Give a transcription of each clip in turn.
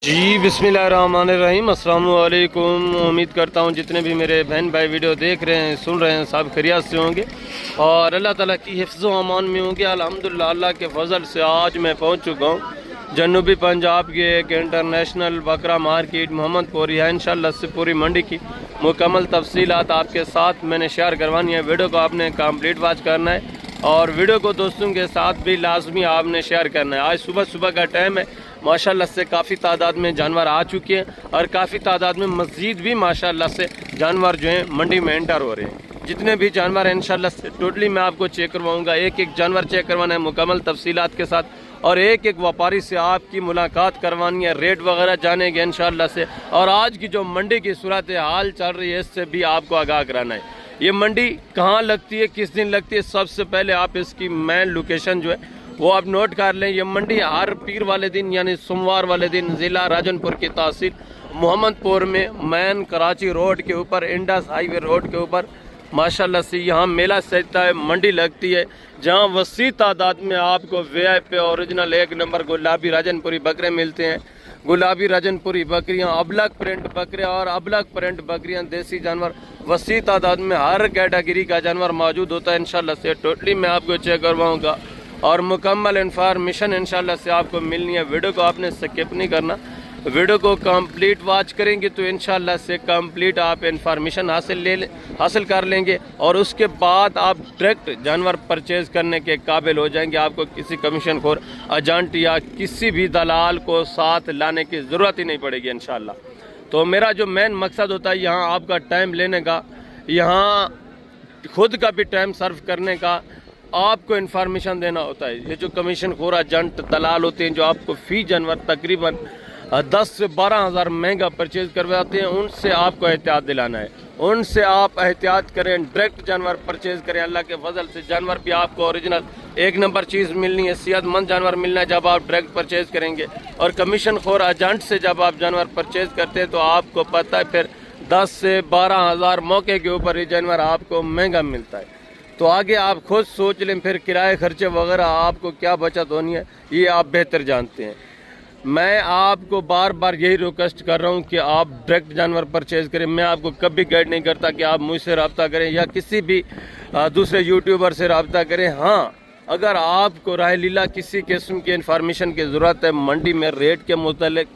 जी बिस्मिल्लाहिर्रहमानिर्रहीम अस्सलाम वालेकुम। उम्मीद करता हूँ जितने भी मेरे बहन भाई वीडियो देख रहे हैं सुन रहे हैं सब खैरियत से होंगे और अल्लाह ताला की हिफ्ज़ व अमान में होंगे। अल्हम्दुलिल्लाह अल्लाह के फजल से आज मैं पहुँच चुका हूँ जनूबी पंजाब के एक इंटरनेशनल बकरा मार्केट मोहम्मदपुर। है इंशाल्लाह से पूरी मंडी की मुकम्मल तफसीलात आपके साथ मैंने शेयर करवानी है। वीडियो को आपने कंप्लीट वॉच करना है और वीडियो को दोस्तों के साथ भी लाजमी आपने शेयर करना है। आज सुबह सुबह का टाइम है, माशाल्लाह से काफ़ी तादाद में जानवर आ चुके हैं और काफ़ी तादाद में मज़ीद भी माशाल्लाह से जानवर जो हैं मंडी में एंटर हो रहे हैं। जितने भी जानवर हैं इंशाल्लाह से टोटली मैं आपको चेक करवाऊंगा। एक एक जानवर चेक करवाना है मुकम्मल तफसीलात के साथ और एक एक व्यापारी से आपकी मुलाकात करवानी है, रेट वगैरह जानेंगे इंशाल्लाह से। और आज की जो मंडी की सूरत हाल चल रही है इससे भी आपको आगाह कराना है। ये मंडी कहाँ लगती है, किस दिन लगती है, सबसे पहले आप इसकी मेन लोकेशन जो है वो आप नोट कर लें। ये मंडी हर पीर वाले दिन यानी सोमवार वाले दिन ज़िला राजनपुर की तहसील मोहम्मदपुर में मेन कराची रोड के ऊपर इंडस हाईवे रोड के ऊपर माशाल्लाह से यहाँ मेला सजता है, मंडी लगती है जहाँ वसी तादाद में आपको VIP ओरिजिनल 1 नंबर गुलाबी राजनपुरी बकरे मिलते हैं। गुलाबी राजनपुरी बकरियाँ, अबलग प्रिंट बकरे और अबलग प्रिंट बकरियाँ, देसी जानवर वसी तादाद में हर कैटेगरी का जानवर मौजूद होता है इंशाल्लाह से। टोटली मैं आपको चेक करवाऊँगा और मुकम्मल इन्फॉर्मेशन इंशाल्लाह से आपको मिलनी है। वीडियो को आपने स्किप नहीं करना, वीडियो को कंप्लीट वॉच करेंगे तो इंशाल्लाह से कंप्लीट आप इन्फॉर्मेशन हासिल कर लेंगे और उसके बाद आप डायरेक्ट जानवर परचेज करने के काबिल हो जाएंगे। आपको किसी कमीशन खोर एजेंट या किसी भी दलाल को साथ लाने की ज़रूरत ही नहीं पड़ेगी इंशाल्लाह। तो मेरा जो मेन मकसद होता है यहाँ आपका टाइम लेने का, यहाँ खुद का भी टाइम सर्व करने का, आपको इन्फॉर्मेशन देना होता है। ये जो कमीशन खोर एजेंट दलाल होते हैं जो आपको फ़ी जानवर तकरीबन 10 से 12 हज़ार महंगा परचेज़ करवाते हैं, उनसे आपको एहतियात दिलाना है। उनसे आप एहतियात करें, डायरेक्ट जानवर परचेज़ करें। अल्लाह के फजल से जानवर भी आपको ओरिजिनल 1 नंबर चीज़ मिलनी है, सेहतमंद जानवर मिलना है जब आप डायरेक्ट परचेज़ करेंगे। और कमीशन खोर एजेंट से जब आप जानवर परचेज़ करते हैं तो आपको पता है फिर 10 से 12 हज़ार मौके के ऊपर ये जानवर आपको महंगा मिलता है। तो आगे आप खुद सोच लें, फिर किराए खर्चे वगैरह आपको क्या बचत होनी है ये आप बेहतर जानते हैं। मैं आपको बार बार यही रिक्वेस्ट कर रहा हूँ कि आप डायरेक्ट जानवर परचेज़ करें। मैं आपको कभी गाइड नहीं करता कि आप मुझसे रब्ता करें या किसी भी दूसरे यूट्यूबर से रब्ता करें। हाँ, अगर आपको राह लीला किसी किस्म की इन्फॉर्मेशन की ज़रूरत है, मंडी में रेट के मुतालिक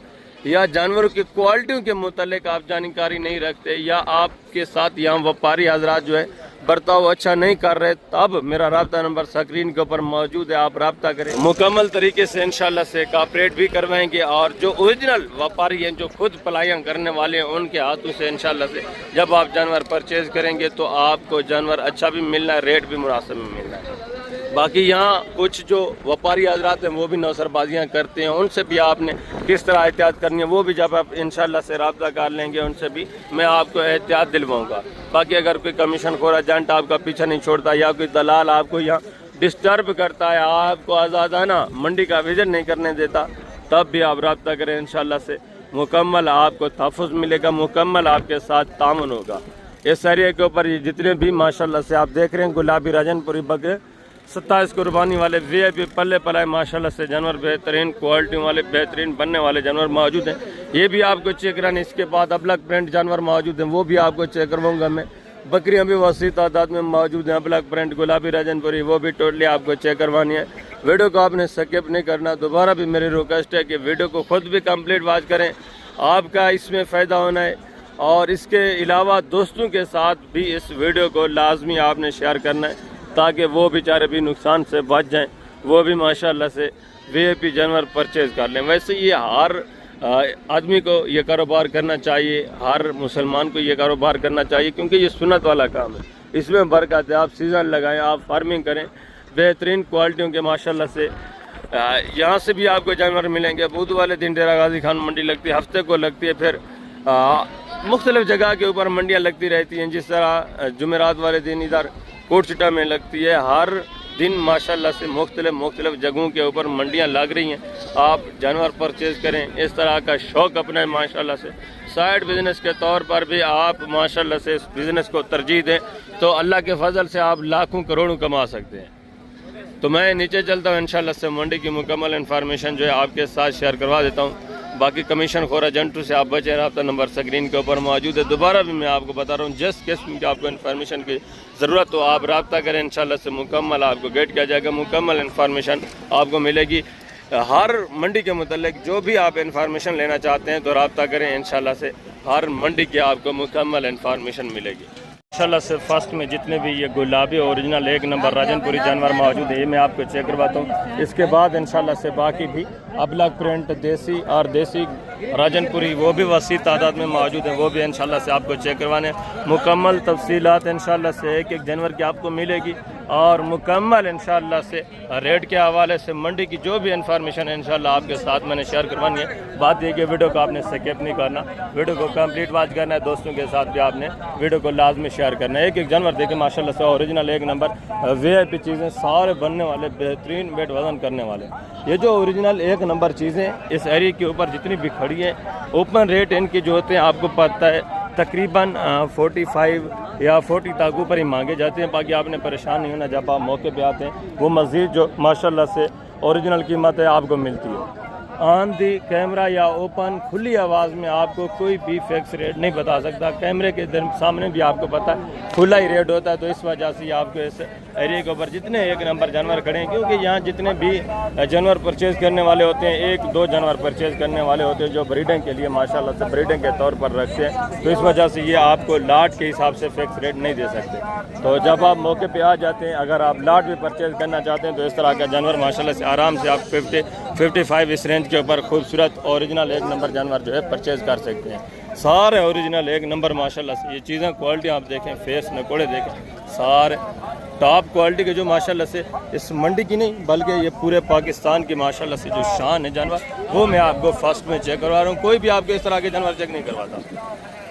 या जानवरों की क्वालिटियों के मुतालिक आप जानकारी नहीं रखते या आपके साथ यहाँ व्यापारी हजरात जो है बर्ताव अच्छा नहीं कर रहे, तब मेरा रब्ता नंबर स्क्रीन के ऊपर मौजूद है, आप रब्ता करें। मुकम्मल तरीके से इंशाल्लाह से कॉपरेट भी करवाएंगे और जो ओरिजिनल व्यापारी हैं जो खुद पलायन करने वाले हैं उनके हाथों से इंशाल्लाह से जब आप जानवर परचेज़ करेंगे तो आपको जानवर अच्छा भी मिलना है, रेट भी मुनासिब में मिलना है। बाकी यहाँ कुछ जो व्यापारी हजरात हैं वो भी नौसरबाजियाँ करते हैं, उनसे भी आपने किस तरह एहतियात करनी है वो भी जब आप इंशाल्लाह से रब्ता कर लेंगे उनसे भी मैं आपको एहतियात दिलवाऊँगा। बाकी अगर कोई कमीशन खोर एजेंट आपका पीछा नहीं छोड़ता या कोई दलाल आपको यहाँ डिस्टर्ब करता है, आपको आज़ादाना मंडी का विज़िट नहीं करने देता, तब भी आप रब्ता करें। इंशाल्लाह से मुकम्मल आपको तहफ़्फ़ुज़ मिलेगा, मुकम्मल आपके साथ तामुन होगा। इस एरिया के ऊपर ये जितने भी माशाल्लाह से आप देख रहे हैं गुलाबी राजनपुरी बकरे 27 कुर्बानी वाले VIP पल्ले पलाए माशाल्लाह से जानवर बेहतरीन क्वालिटी वाले बेहतरीन बनने वाले जानवर मौजूद हैं, ये भी आपको चेक कराने। इसके बाद अबलग प्रिंट जानवर मौजूद हैं, वो भी आपको चेक करवाऊँगा मैं। बकरियाँ भी वसी तादाद में मौजूद हैं, अबलग प्रिंट गुलाबी राजनपुरी, वो भी टोटली आपको चेक करवानी है। वीडियो को आपने स्किप नहीं करना। दोबारा भी मेरी रिक्वेस्ट है कि वीडियो को खुद भी कंप्लीट वॉच करें, आपका इसमें फ़ायदा होना है। और इसके अलावा दोस्तों के साथ भी इस वीडियो को लाजमी आपने शेयर करना है ताकि वो बेचारे भी नुकसान से बच जाएं, वो भी माशाल्लाह से VIP जानवर परचेज़ कर लें। वैसे ये हर आदमी को ये कारोबार करना चाहिए, हर मुसलमान को ये कारोबार करना चाहिए क्योंकि ये सुन्नत वाला काम है, इसमें बरकत है। आप सीज़न लगाएं, आप फार्मिंग करें, बेहतरीन क्वालिटियों के माशाल्लाह से यहाँ से भी आपको जानवर मिलेंगे। बुध वाले दिन डेरा गाजी खान मंडी लगती है, हफ्ते को लगती है, फिर मुख्तलिफ़ जगह के ऊपर मंडियाँ लगती रहती हैं। जिस तरह जुमेरात वाले दिन इधर कोटचिटा में लगती है, हर दिन माशाल्लाह से मुख्तलिफ़ जगहों के ऊपर मंडियां लग रही हैं। आप जानवर परचेज़ करें, इस तरह का शौक़ अपनाएं माशाल्लाह से। साइड बिज़नेस के तौर पर भी आप माशाल्लाह से इस बिज़नेस को तरजीह दें तो अल्लाह के फजल से आप लाखों करोड़ों कमा सकते हैं। तो मैं नीचे चलता हूँ, इंशाल्लाह से मंडी की मुकम्मल इन्फॉर्मेशन जो है आपके साथ शेयर करवा देता हूँ। बाकी कमीशन खोर एजेंटों से आप बचें। रब्ता नंबर स्क्रीन के ऊपर मौजूद है। दोबारा भी मैं आपको बता रहा हूँ, जिस किस्म की आपको इन्फॉर्मेशन की ज़रूरत हो आप रब्ता करें, इंशाल्लाह से मुकम्मल आपको गाइड किया जाएगा, मुकम्मल इन्फॉर्मेशन आपको मिलेगी। हर मंडी के मुतल्लिक जो भी आप इन्फॉर्मेशन लेना चाहते हैं तो रब्ता करें, इंशाल्लाह से हर मंडी की आपको मुकम्मल इन्फॉर्मेशन मिलेगी। इंशाल्लाह से फर्स्ट में जितने भी ये गुलाबी ओरिजिनल 1 नंबर राजनपुरी जानवर मौजूद है, ये मैं आपको चेक करवाता हूँ। इसके बाद इंशाल्लाह से बाकी भी अबलग प्रिंट देसी और देसी राजनपुरी वो भी वसी तादाद में मौजूद है, वो भी इंशाल्लाह से आपको चेक करवाने। मुकम्मल तफसीलात इंशाल्लाह से एक जानवर की आपको मिलेगी और मुकम्मल इंशाल्लाह से रेट के हवाले से मंडी की जो भी इन्फॉर्मेशन है इंशाल्लाह आपके साथ मैंने शेयर करवानी है। बात यह कि वीडियो को आपने स्किप नहीं करना, वीडियो को कंप्लीट वॉच करना है, दोस्तों के साथ भी आपने वीडियो को लाजमी शेयर करना है। एक जानवर देखें माशाल्लाह से ओरिजिनल 1 नंबर VIP चीज़ें, सारे बनने वाले बेहतरीन वेट वजन करने वाले। ये जो ओरिजिनल 1 नंबर चीज़ें इस एरिया के ऊपर जितनी भी खड़ी हैं, ओपन रेट इनके जो होते हैं आपको पता है तकरीबन 45 या 40 तक ऊपर ही मांगे जाते हैं। बाकी आपने परेशान नहीं होना, जब आप मौके पे आते हैं वो मज़ीद जो माशाल्लाह से ओरिजिनल कीमत है आपको मिलती है। ऑन दी कैमरा या ओपन खुली आवाज़ में आपको कोई भी फिक्स रेट नहीं बता सकता। कैमरे के सामने भी आपको पता है खुला ही रेट होता है, तो इस वजह से आपको इस एरिया के ऊपर जितने 1 नंबर जानवर खड़े हैं, क्योंकि यहाँ जितने भी जानवर परचेज़ करने वाले होते हैं 1-2 जानवर परचेज़ करने वाले होते हैं जो ब्रीडिंग के लिए माशाल्लाह से ब्रीडिंग के तौर पर रखते हैं, तो इस वजह से ये आपको लाट के हिसाब से फिक्स रेट नहीं दे सकते। तो जब आप मौके पर आ जाते हैं, अगर आप लाट भी परचेज़ करना चाहते हैं तो इस तरह का जानवर माशाल्लाह से आराम से आप 50-55 इस रेंज के ऊपर खूबसूरत ओरिजिनल 1 नंबर जानवर जो है परचेज़ कर सकते हैं। सारे ओरिजिनल 1 नंबर माशाल्लाह से ये चीज़ें क्वालिटी आप देखें, फेस नकोड़े देखें, सारे टॉप क्वालिटी के जो माशाल्लाह से इस मंडी की नहीं बल्कि ये पूरे पाकिस्तान की माशाल्लाह से जो शान है जानवर, वो मैं आपको फर्स्ट में चेक करवा रहा हूँ। कोई भी आपको इस तरह के जानवर चेक नहीं करवाता।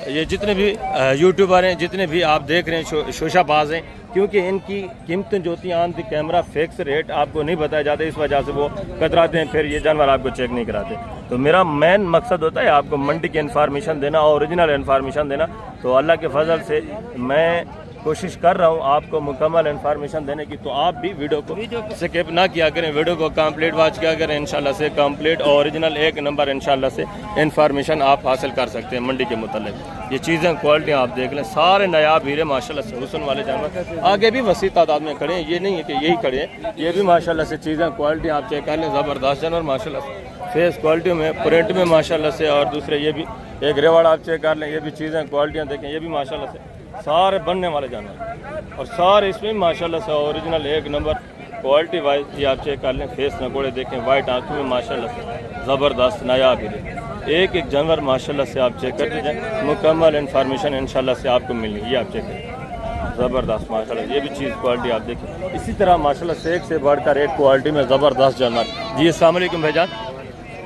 ये जितने भी यूट्यूबर हैं, जितने भी आप देख रहे हैं शोशाबाज हैं, क्योंकि इनकी कीमतें जो होती हैं on the camera fix rate आपको नहीं बताया जाता, इस वजह से वो कतराते हैं, फिर ये जानवर आपको चेक नहीं कराते। तो मेरा मेन मकसद होता है आपको मंडी की इन्फॉर्मेशन देना, ओरिजिनल इन्फॉर्मेशन देना। तो अल्लाह के फजल से मैं कोशिश कर रहा हूँ आपको मुकम्मल इन्फॉर्मेशन देने की, तो आप भी वीडियो को स्किप ना किया करें, वीडियो को कंप्लीट वॉच किया करें। इंशाल्लाह से कंप्लीट ओरिजिनल 1 नंबर इंशाल्लाह से इन्फॉर्मेशन आप हासिल कर सकते हैं मंडी के मुतालिक। ये चीज़ें क्वालिटी आप देख लें, सारे नायाब हीरे माशाल्लाह से हुस्न वाले जानवर आगे भी वसी तादाद में खड़े हैं, ये नहीं है कि यही खड़े हैं, ये भी माशाल्लाह से चीज़ें क्वालिटी आप चेक कर लें, ज़बरदस्त जानवर माशाल्लाह से फेस क्वालिटी में, प्रिंट में माशाल्लाह से। और दूसरे ये भी एक रेवाड़ आप चेक कर लें, ये भी चीज़ें क्वालिटियाँ देखें, ये भी माशाल्लाह से सारे बनने वाले जानवर और सारे इसमें माशाल्लाह से ओरिजिनल 1 नंबर क्वालिटी वाइज ये आप चेक कर लें। फेस नकोड़े देखें, वाइट आंखों में माशाल्लाह से ज़बरदस्त नायाब हीरे। एक जानवर माशाल्लाह से आप चेक करते जाएँ, मुकम्मल इन्फॉर्मेशन इंशाल्लाह से आपको मिलेगी। ये आप चेक करें, ज़बरदस्त माशाल्लाह, ये भी चीज़ क्वालिटी आप देखें। इसी तरह माशाल्लाह से एक से बढ़कर एक क्वालिटी में ज़बरदस्त जानवर। जी अस्सलाम वालेकुम भाईजान,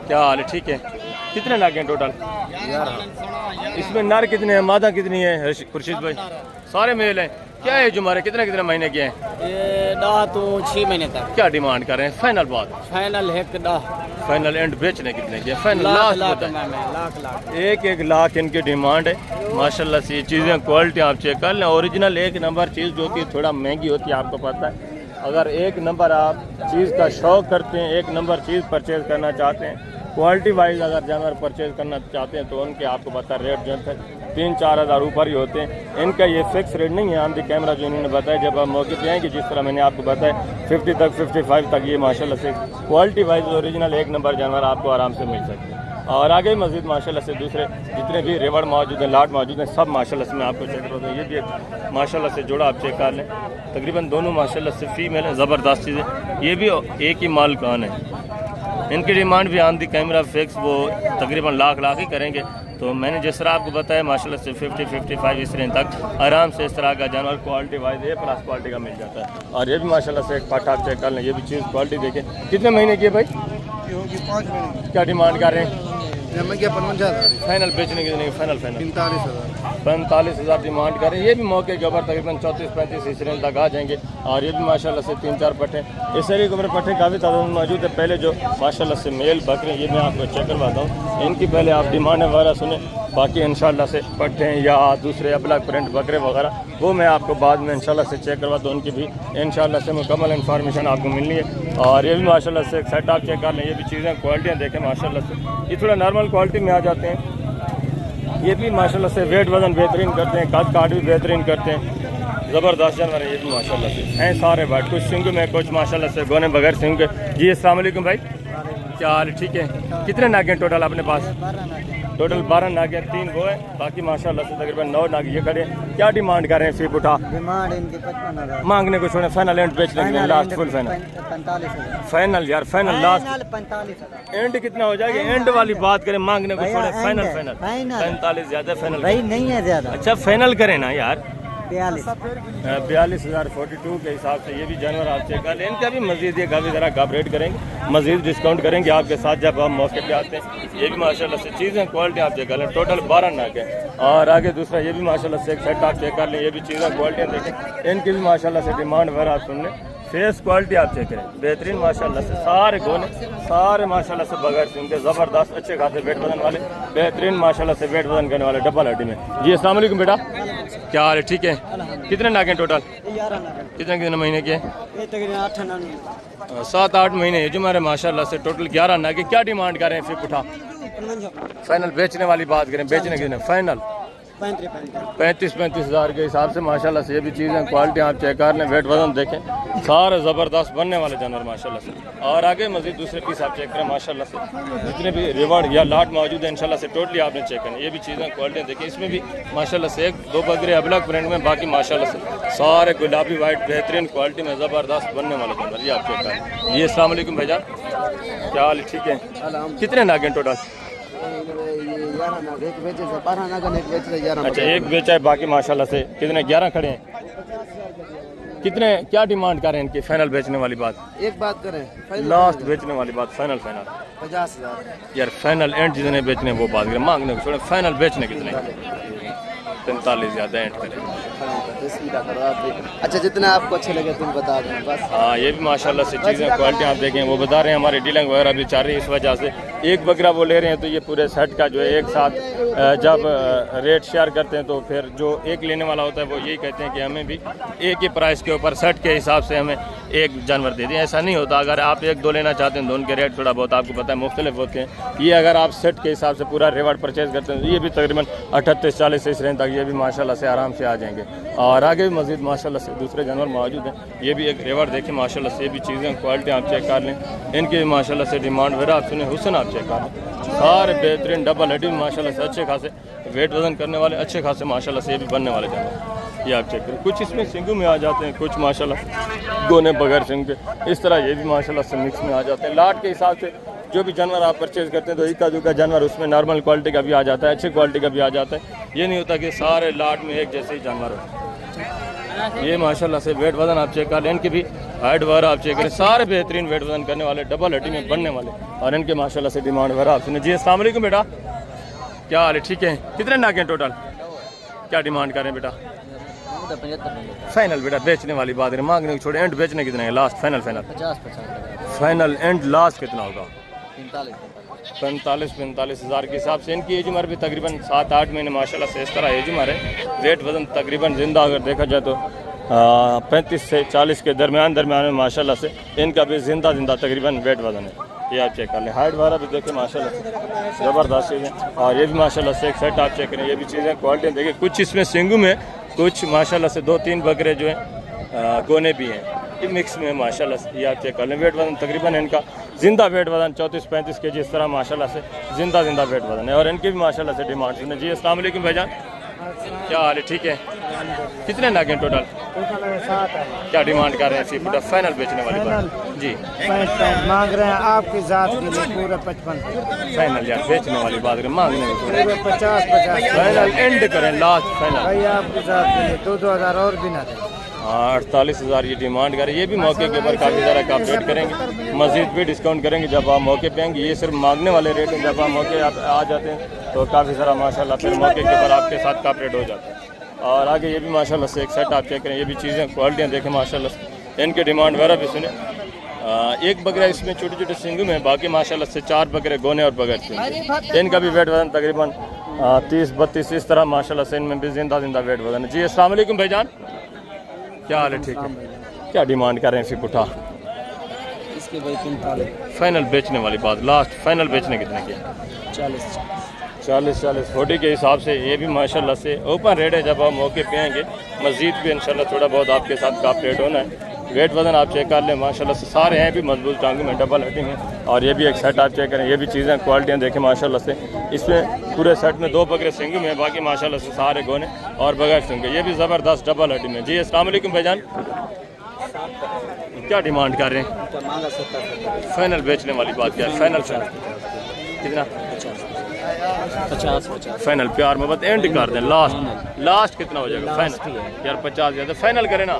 क्या हाल है? ठीक है। कितने लाख हैं टोटल? इसमें नर कितने हैं, मादा कितनी है खुर्शीद भाई? सारे मेल हैं। क्या है हमारे कितने महीने के हैं? ये 10 तो 6 महीने तक। क्या डिमांड कर रहे हैं? फाइनल बात, फाइनल है 10। फाइनल एंड बेचने कितने की? फाइनल लाख 1 लाख इनकी डिमांड है माशाल्लाह से। ये चीज़ें क्वालिटी आप चेक कर लें, ओरिजिनल 1 नंबर चीज़ जो होती है थोड़ा महंगी होती है, आपको पता है। अगर 1 नंबर आप चीज़ का शौक़ करते हैं, 1 नंबर चीज़ परचेज़ करना चाहते हैं, क्वालिटी वाइज अगर जानवर परचेज़ करना चाहते हैं, तो उनके आपको पता रेट जो है 3-4 हज़ार ऊपर ही होते हैं। इनका ये फिक्स रेट नहीं है ऑन दी कैमरा जो इन्होंने बताया। जब आप मौके पे आएंगे, जिस तरह मैंने आपको बताया 50 तक 55 तक ये माशाल्लाह से क्वालिटी वाइज ओरिजिनल 1 नंबर जानवर आपको आराम से मिल सकते हैं। और आगे मज़ीद माशाल्लाह से दूसरे जितने भी रेवड़ मौजूद हैं, लाट मौजूद हैं, सब माशाल्लाह से मैं आपको चेक करता हूँ। ये भी माशाल्लाह से जोड़ा आप चेक कर लें, तकरीबन दोनों माशाल्लाह से फीमेल हैं, ज़बरदस्त चीज़ें। ये भी एक ही माल कान है। इनकी डिमांड भी ऑन दी कैमरा फिक्स वो तकरीबन लाख ही करेंगे। तो मैंने जिस तरह आपको बताया माशाल्लाह से 50-55 इस रेंज तक आराम से इस तरह का जानवर क्वालिटी वाइज A+ क्वालिटी का मिल जाता है। और ये भी माशाल्लाह से एक पाठ आप चेक कर लें, ये भी चीज़ क्वालिटी देखें। कितने महीने की है भाई? 5 महीने। क्या डिमांड कर रहे हैं? मैं क्या 55 फाइनल बेचने की नहीं? फाइनल 45,000। 45,000 डिमांड करें। ये भी मौके के ऊपर तकरीबन 34-35 इस रेंज तक आ जाएंगे। और ये भी माशाल्लाह से 3-4 पट्टे, इस एरिया के ऊपर पट्टे काफ़ी तादाद में मौजूद है। पहले जो माशाल्लाह से मेल बकरे, ये मैं आपको चेक करवाता हूँ, इनकी पहले आप डिमांड वगैरह सुने, बाकी इंशाल्लाह से पट्टे हैं या दूसरे ब्लैक प्रिंट बकरे वगैरह वो मैं आपको बाद में इंशाल्लाह से चेक करवाता हूँ। उनकी भी इंशाल्लाह से मुकम्मल इन्फॉर्मेशन आपको मिलनी है। और ये भी माशाल्लाह से एक सेट आप चेक कर लें, ये भी चीज़ें क्वालिटियाँ देखें माशाल्लाह से, ये थोड़ा नॉर्मल क्वालिटी में आ जाते हैं। ये भी माशाल्लाह से वेट वज़न बेहतरीन करते हैं, कद काट भी बेहतरीन करते हैं, ज़बरदस्त जानवर है ये भी माशाल्लाह से हैं सारे बाट, कुछ सिंग में कुछ माशाल्लाह से गोने बगैर सिंग के। जी अस्सलाम वालेकुम भाई, क्या हाल है? ठीक है। कितने नागे टोटल अपने पास? टोटल 12 नागे, 3 वो है, बाकी माशाल्लाह से तकरीबन 9 नागे ये खड़े हैं। क्या डिमांड कर रहे हैं? फी उठा डिमांड इनकी 55,000 मांगने को छोड़े, फाइनल एंड बेचने के लिए लास्ट फुल फाइनल 45,000 फाइनल यार, फाइनल लास्ट 45,000 एंड कितना हो जाएगा? एंड वाली बात करें, मांगने को छोड़े, फाइनल फाइनल 45 ज़्यादा फाइनल भाई नहीं है ज्यादा। अच्छा फाइनल करें ना यार, 42,000 42 के हिसाब से ये भी जानवर आप चेक कर लें। इनका भी मजीद ये काफ़ी ज़रा कम रेट करेंगे, मजीद डिस्काउंट करेंगे आपके साथ जब हम मौके पे आते हैं। ये भी माशाल्लाह से चीज़ें क्वालिटी आप चेक कर लें, टोटल 12 नाक है। और आगे दूसरा ये भी माशाल्लाह से एक सेट आप चेक कर लें, ये भी चीज़ें क्वालिटियाँ देखें, इनकी भी माशाल्लाह से डिमांड वगैरह आप सुन लें। फेस क्वालिटी आप चेक करें, बेहतरीन माशाल्लाह से, सारे गोने सारे माशाल्लाह से बगैर सिंह के ज़बरदस्त अच्छे खासे वेट वजन वाले, बेहतरीन माशाल्लाह से वेट वजन करने वाले डबल हड्डी में। जी अस्सलाम वालेकुम बेटा, क्या हाल है? ठीक है। कितने नाके टोटल? 11 कितने महीने के? ये तकरीबन 8-9 7-8 महीने है जो हमारे माशाल्लाह से टोटल 11 नाके। क्या डिमांड कर रहे हैं? फिर उठा फाइनल बेचने वाली बात करें, बेचने की फाइनल 35 हज़ार के हिसाब से माशाल्लाह से ये भी चीज़ें क्वालिटी आप चेक कर लें, वेट वजन देखें, सारे ज़बरदस्त बनने वाले जानवर माशाल्लाह से। और आगे मजीद दूसरे पीस आप चेक करें माशाल्लाह से, जितने भी रिवॉर्ड या लाट मौजूद है इंशाल्लाह से टोटली आपने चेक करना। ये भी चीज़ें क्वालिटी देखें, इसमें भी माशाल्लाह से 1-2 बकरे अलग प्रिंट में, बाकी माशाल्लाह से सारे गुलाबी वाइट बेहतरीन क्वालिटी में ज़बरदस्त बनने वाले जानवर, ये आप चेक करें। जी अस्सलाम वालेकुम भैया, क्या हाल है? ठीक है। कितने नागे टोटल? अच्छा एक बेचा है, बाकी माशाल्लाह से कितने? 11 खड़े हैं। कितने क्या डिमांड कर रहे हैं इनकी? फाइनल बेचने वाली बात, एक बात करें, लास्ट बेचने वाली बात, फाइनल 50,000 यार, फाइनल एंड जितने बेचने वो बात करें, मांगने को छोड़े, फाइनल बेचने कितने? 45 ज़्यादा एंड करें। अच्छा जितना आपको अच्छे लगे तुम बता दें बस। हाँ ये भी माशाल्लाह से चीज़ें क्वालिटी आप देखें, वो बता रहे हैं हमारी डीलिंग वगैरह भी चल रही है, इस वजह से एक बकरा वो ले रहे हैं तो ये पूरे सेट का जो है एक साथ जब रेट शेयर करते हैं तो फिर जो एक लेने वाला होता है वो यही कहते हैं कि हमें भी एक ही प्राइस के ऊपर सेट के हिसाब से हमें एक जानवर दे दें। ऐसा नहीं होता, अगर आप 1-2 लेना चाहते हैं तो उनके रेट थोड़ा बहुत आपको पता है मुख्तलिफ होते हैं। ये अगर आप सेट के हिसाब से पूरा रिवार्ड परचेज करते हैं तो ये भी तकरीबन 38-40 से इस रेंज तक ये भी माशाल्लाह से आराम से आ जाएंगे। और आगे भी मज़ीद माशाल्लाह से दूसरे जानवर मौजूद हैं, ये भी एक रिवार्ड देखें माशाल्लाह से, ये भी चीज़ें क्वालिटी आप चेक कर लें, इनकी माशाल्लाह से डिमांड वगैरह आप सुने, हुसन आप चेक कर लें, सारे बेहतरीन डबल हड्डी माशाल्लाह से अच्छे खासे वेट वजन करने वाले, अच्छे खासे माशाल्लाह से ये भी बनने वाले जानवर, ये आप चेक करें। कुछ इसमें सिंगू में आ जाते हैं, कुछ माशाल्लाह गोने बगैर सिंग के, इस तरह ये भी माशाल्लाह से मिक्स में आ जाते हैं। लाट के हिसाब से जो भी जानवर आप परचेज़ करते हैं तो इक्का दुक्का जानवर उसमें नॉर्मल क्वालिटी का भी आ जाता है, अच्छी क्वालिटी का भी आ जाता है। ये नहीं होता कि सारे लाट में एक जैसे ही जानवर हो। ये माशाल्लाह से वेट वजन आप चेक कर लें, इनकी भी हाइट वगैरह आप चेक करें, सारे बेहतरीन वेट वजन करने वाले, डबल हड्डी में बनने वाले, और इनके माशाल्लाह से डिमांड वगैरह आप सुने। जी अस्सलाम वालेकुम बेटा, क्या हाल है? ठीक है। कितने नाके हैं टोटल? क्या डिमांड कर रहे हैं बेटा? 75 फाइनल बेटा बेचने वाली बात है, मांगने को छोड़े, एंड बेचने कितने हैं? Last final 50 final and last कितना होगा? 45 45 हज़ार के हिसाब से। इनकी एज उम्र भी तकरीबन 7-8 महीने माशाल्लाह से इस तरह एज उम्र है। वेट वजन तकरीबन जिंदा अगर देखा जाए तो 35 से 40 के दरमियान में माशाल्लाह से इनका भी जिंदा तकरीबन वेट वजन है, ये आप चेक कर लें। हाइट वगैरह भी देखें माशाल्लाह से ज़बरदस्त चीज़ें, और ये भी माशाल्लाह से एक सेट आप चेक करें, ये भी चीज़ें क्वालिटी देखिए, कुछ इसमें सिंगू में, कुछ माशाल्लाह से 2-3 बकरे जो हैं गोने भी हैं, ये मिक्स में माशाल्लाह से, ये आप चेक कर लें। वेट वजन तकरीबन इनका जिंदा वेट वजन 34-35 kg इस तरह माशाल्लाह से जिंदा वेट वजन है, और इनकी भी माशाल्लाह से डिमांड सुने। जी अस्सलाम वालेकुम भाईजान, क्या हाल है? ठीक है। कितने नागे टोटल? क्या डिमांड कर रहे हैं? फी फुटा फाइनल बेचने वाली बात जी, 65 मांग रहे हैं आपकी जात के लिए, पूरा 55 फाइनल यार बेचने वाली बात करें, मांगने में 50 फाइनल एंड करें, लास्ट फाइनल भाई आपकी जात के लिए 2-2 हज़ार और भी ना दें। 48 हज़ार ये डिमांड करें, ये भी मौके के ऊपर काफ़ी ज़्यादा कम रेट करेंगे, मज़ीद भी डिस्काउंट करेंगे जब आप मौके पे आएंगे। ये सिर्फ मांगने वाले रेट हैं, जब आप मौके आ जाते हैं तो काफ़ी सारा माशाल्लाह फिर मौके के ऊपर आपके साथ कॉपरेट हो जाता है। और आगे ये भी माशाल्लाह से एक सेट आप चेक करें, ये भी चीज़ें क्वालिटियाँ देखें माशाल्लाह से, इनके डिमांड वगैरह भी सुने। एक बकरा इसमें छोटे छोटे सिंगू में, बाकी माशाल्लाह से 4 बकरे गोने और बगैर सिंगू। इनका भी वेट वजन तकरीबन 30-32 इस तरह माशाल्लाह से इनमें भी जिंदा वेट वजन है। जी अस्सलाम वालेकुम भाईजान, क्या हाल है? ठीक है। क्या डिमांड कर रहे हैं फिर पुठा? इसके भाई 45 फाइनल बेचने वाली बात, लास्ट फाइनल बेचने कितने की? 40 40 के हिसाब से ये भी माशाल्लाह से ओपन रेट है। जब आप मौके पे आएंगे मस्जिद भी इंशाल्लाह थोड़ा बहुत आपके साथ कॉपरेट होना है। वेट वजन आप चेक कर लें माशाल्लाह से, सारे हैं भी मजबूत टांगों में, डबल हड्डी में। और ये भी एक सेट आप चेक करें, ये भी चीज़ें क्वालिटियाँ देखें माशाल्लाह से। इसमें पूरे सेट में 2 बकरे सिंगू में, बाकी माशाल्लाह से सारे गोने और बगैर सिंगू। ये भी ज़बरदस्त डबल हड्डी में। जी अस्सलाम वालेकुम भाईजान, क्या डिमांड कर रहे हैं? फाइनल बेचने वाली बात क्या है? फाइनल कितना? 50 फाइनल प्यार मोहब्बत एंड कर दें, लास्ट कितना हो जाएगा? फाइनल यार 50 ज़्यादा, फाइनल करें ना।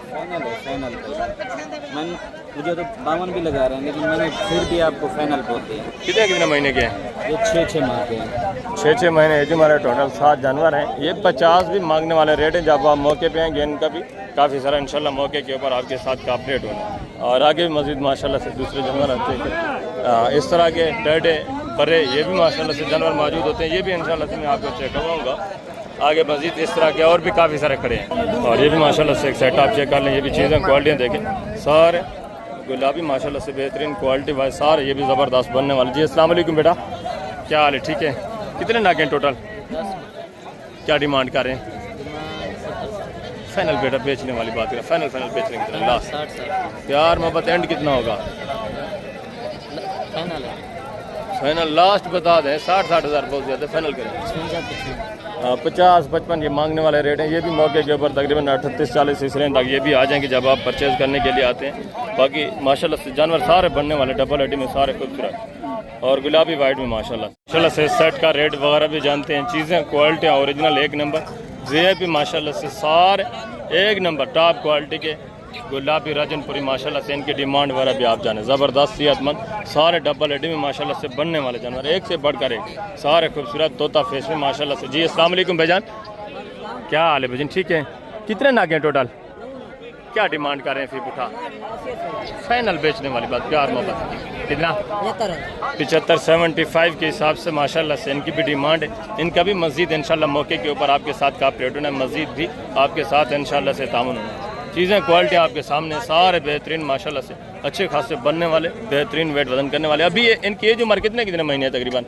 मुझे तो 52 भी लगा रहे हैं, लेकिन मैंने फिर भी आपको फाइनल बोल दिया। कितने महीने के हैं? ये 6 माह के हैं। 6 महीने जो हमारे टोटल 7 जानवर हैं। ये 50 भी मांगने वाले रेट हैं। जब आप मौके पे आएंगे इनका भी काफ़ी सारा इंशाल्लाह मौके के ऊपर आपके साथ कॉपरेट होना है। और आगे भी मज़ीद माशाल्लाह से दूसरे जानवर आते हैं इस तरह के टेढ़े बड़े, ये भी माशाल्लाह से जानवर मौजूद होते हैं। ये भी इंशाल्लाह से मैं आपको चेक करवाऊँगा। आगे मज़ीद इस तरह के और भी काफ़ी सारे खड़े हैं। और ये भी माशाल्लाह से एक सेट आप चेक कर लें, ये भी चीज़ें क्वालिटियाँ देखें, सारे गुलाबी माशाल्लाह से बेहतरीन क्वालिटी वाइज सारे, ये भी ज़बरदस्त बनने वाले। जी अस्सलाम वालेकुम बेटा, क्या हाल है? ठीक है। कितने नाके हैं टोटल? क्या डिमांड कर रहे हैं? फाइनल बेटा बेचने वाली बात करें, फाइनल बेचने की लास्ट प्यार मोहब्बत एंड कितना होगा? फाइनल लास्ट बता दें 60 हज़ार, बहुत ज़्यादा। फाइनल करें 50-55 ये मांगने वाले रेट हैं। ये भी मौके के ऊपर तकरीबन 38-40 इस रेंज तक ये भी आ जाएंगे जब आप परचेज़ करने के लिए आते हैं। बाकी माशाल्लाह से जानवर सारे बनने वाले, डबल हड्डी में सारे खूबसूरत और गुलाबी वाइट में माशाल्लाह से। सेट का रेट वगैरह भी जानते हैं, चीज़ें क्वालिटी ओरिजिनल 1 नंबर, VIP माशाल्लाह से सारे 1 नंबर टॉप क्वालिटी के गुलाबी राजनपुरी माशाल्लाह से। इनकी डिमांड वगैरह भी आप जाने, ज़बरदस्त सेहतमंद सारे डबल हड्डी में माशाल्लाह से बनने वाले जानवर, एक से बढ़कर एक, सारे खूबसूरत तोता फेस में माशाल्लाह से। जी अस्सलाम वालेकुम भाईजान, क्या हाल है भाईजान? ठीक है। कितने नाके हैं टोटल? क्या डिमांड कर रहे हैं फिर पुठा? फाइनल बेचने वाली बात, प्यार मोहब्बत कितना? 75-75 के हिसाब से माशाल्लाह से इनकी भी डिमांड है। इनका भी मस्जिद इंशाल्लाह मौके के ऊपर आपके साथ कॉपरेट होना है, मस्जिद भी आपके साथ इंशाल्लाह से तामुन होना है। चीज़ें क्वालिटी आपके सामने सारे बेहतरीन माशाल्लाह से, अच्छे खासे बनने वाले, बेहतरीन वेट वजन करने वाले। अभी इनकी एज उम्र कितने महीने है? तकरीबन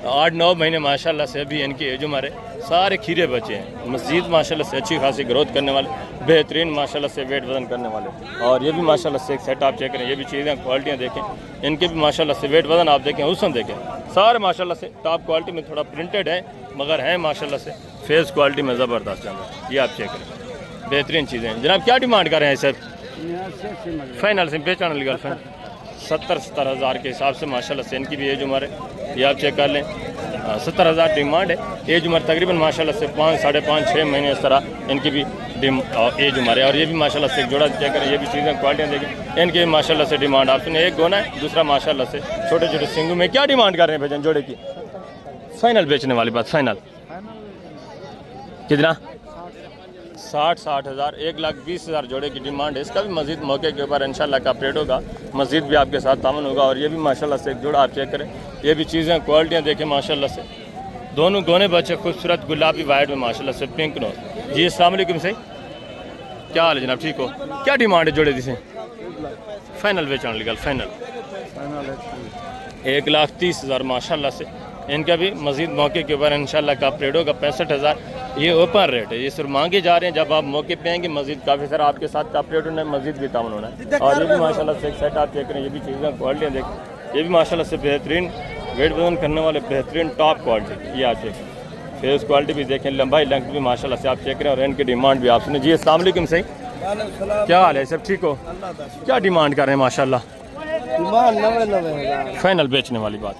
8-9 महीने माशाल्लाह से अभी इनकी एज उम्र है। सारे खीरे बच्चे हैं, मस्जिद माशाल्लाह से अच्छी खासी ग्रोथ करने वाले, बेहतरीन माशाल्लाह से वेट वजन करने वाले। और ये भी माशाल्लाह से एक सेट आप चेक करें, ये भी चीज़ें क्वालिटियाँ देखें, इनके भी माशाल्लाह से वेट वजन आप देखें, हुस्न देखें, सारे माशाल्लाह से टॉप क्वालिटी में। थोड़ा प्रिंटेड है मगर हैं माशाल्लाह से फेस क्वालिटी में ज़बरदस्त जानवर। ये आप चेक करें, बेहतरीन चीज़ें हैं। जनाब क्या डिमांड कर रहे हैं सर? फाइनल से बेचने लगा 70 हज़ार के हिसाब से माशाल्लाह से इनकी भी एज उम्र है। ये आप चेक कर लें, 70 हज़ार डिमांड है। एज उम्र तकरीबन माशाल्लाह से 5, 5.5, 6 महीने इस तरह इनकी भी एज उम्र है। और ये भी माशाल्लाह से एक जोड़ा चेक करें, ये भी चीज़ें क्वालिटियाँ देखें, इनकी भी माशाल्लाह से डिमांड आप सुने। एक गोना है, दूसरा माशाल्लाह से छोटे छोटे सिंगू में। क्या डिमांड कर रहे हैं भजन जोड़े की? फाइनल बेचने वाली बात, फाइनल कितना? 60 हज़ार, 1,20,000 जोड़े की डिमांड है। इसका भी मस्जिद मौके के ऊपर इंशाल्लाह कॉपरेट होगा, मस्जिद भी आपके साथ तामन होगा। और ये भी माशाल्लाह से एक जोड़ा आप चेक करें, ये भी चीज़ें क्वालिटियाँ देखें माशाल्लाह से। दोनों गोने बच्चे खूबसूरत गुलाबी वाइट में माशाल्लाह से, पिंक नोज। जी अस्सलाम वालेकुम सही, क्या हाल है जनाब? ठीक हो। क्या डिमांड है जोड़े जिसे? फाइनल बेचने लगा, फाइनल 1,30,000 माशाल्लाह से। इनका भी मज़ीद मौके के ऊपर इंशाल्लाह कॉपरेट होगा। 65 हज़ार ये ओपन रेट है, ये सिर्फ मांगे जा रहे हैं। जब आप मौके पे आएंगे मस्जिद काफ़ी सारा आपके साथ कॉपरेट होना है, मस्जिद भी तामन होना है। और ये भी माशाल्लाह से एक सेट आप चेक करें, ये भी चीज़ें क्वालिटियाँ देखें, ये भी माशाल्लाह से बेहतरीन वेट वजन करने वाले, बेहतरीन टॉप क्वालिटी। ये आप चेक फेस क्वालिटी भी देखें, लंबाई लेंथ भी माशाल्लाह से आप चेक करें। और इनकी डिमांड भी आप सुने। जी अस्सलाम वालेकुम सही, क्या हाल है सब? ठीक हो। क्या डिमांड कर रहे हैं? माशाल्लाह फाइनल बेचने वाली बात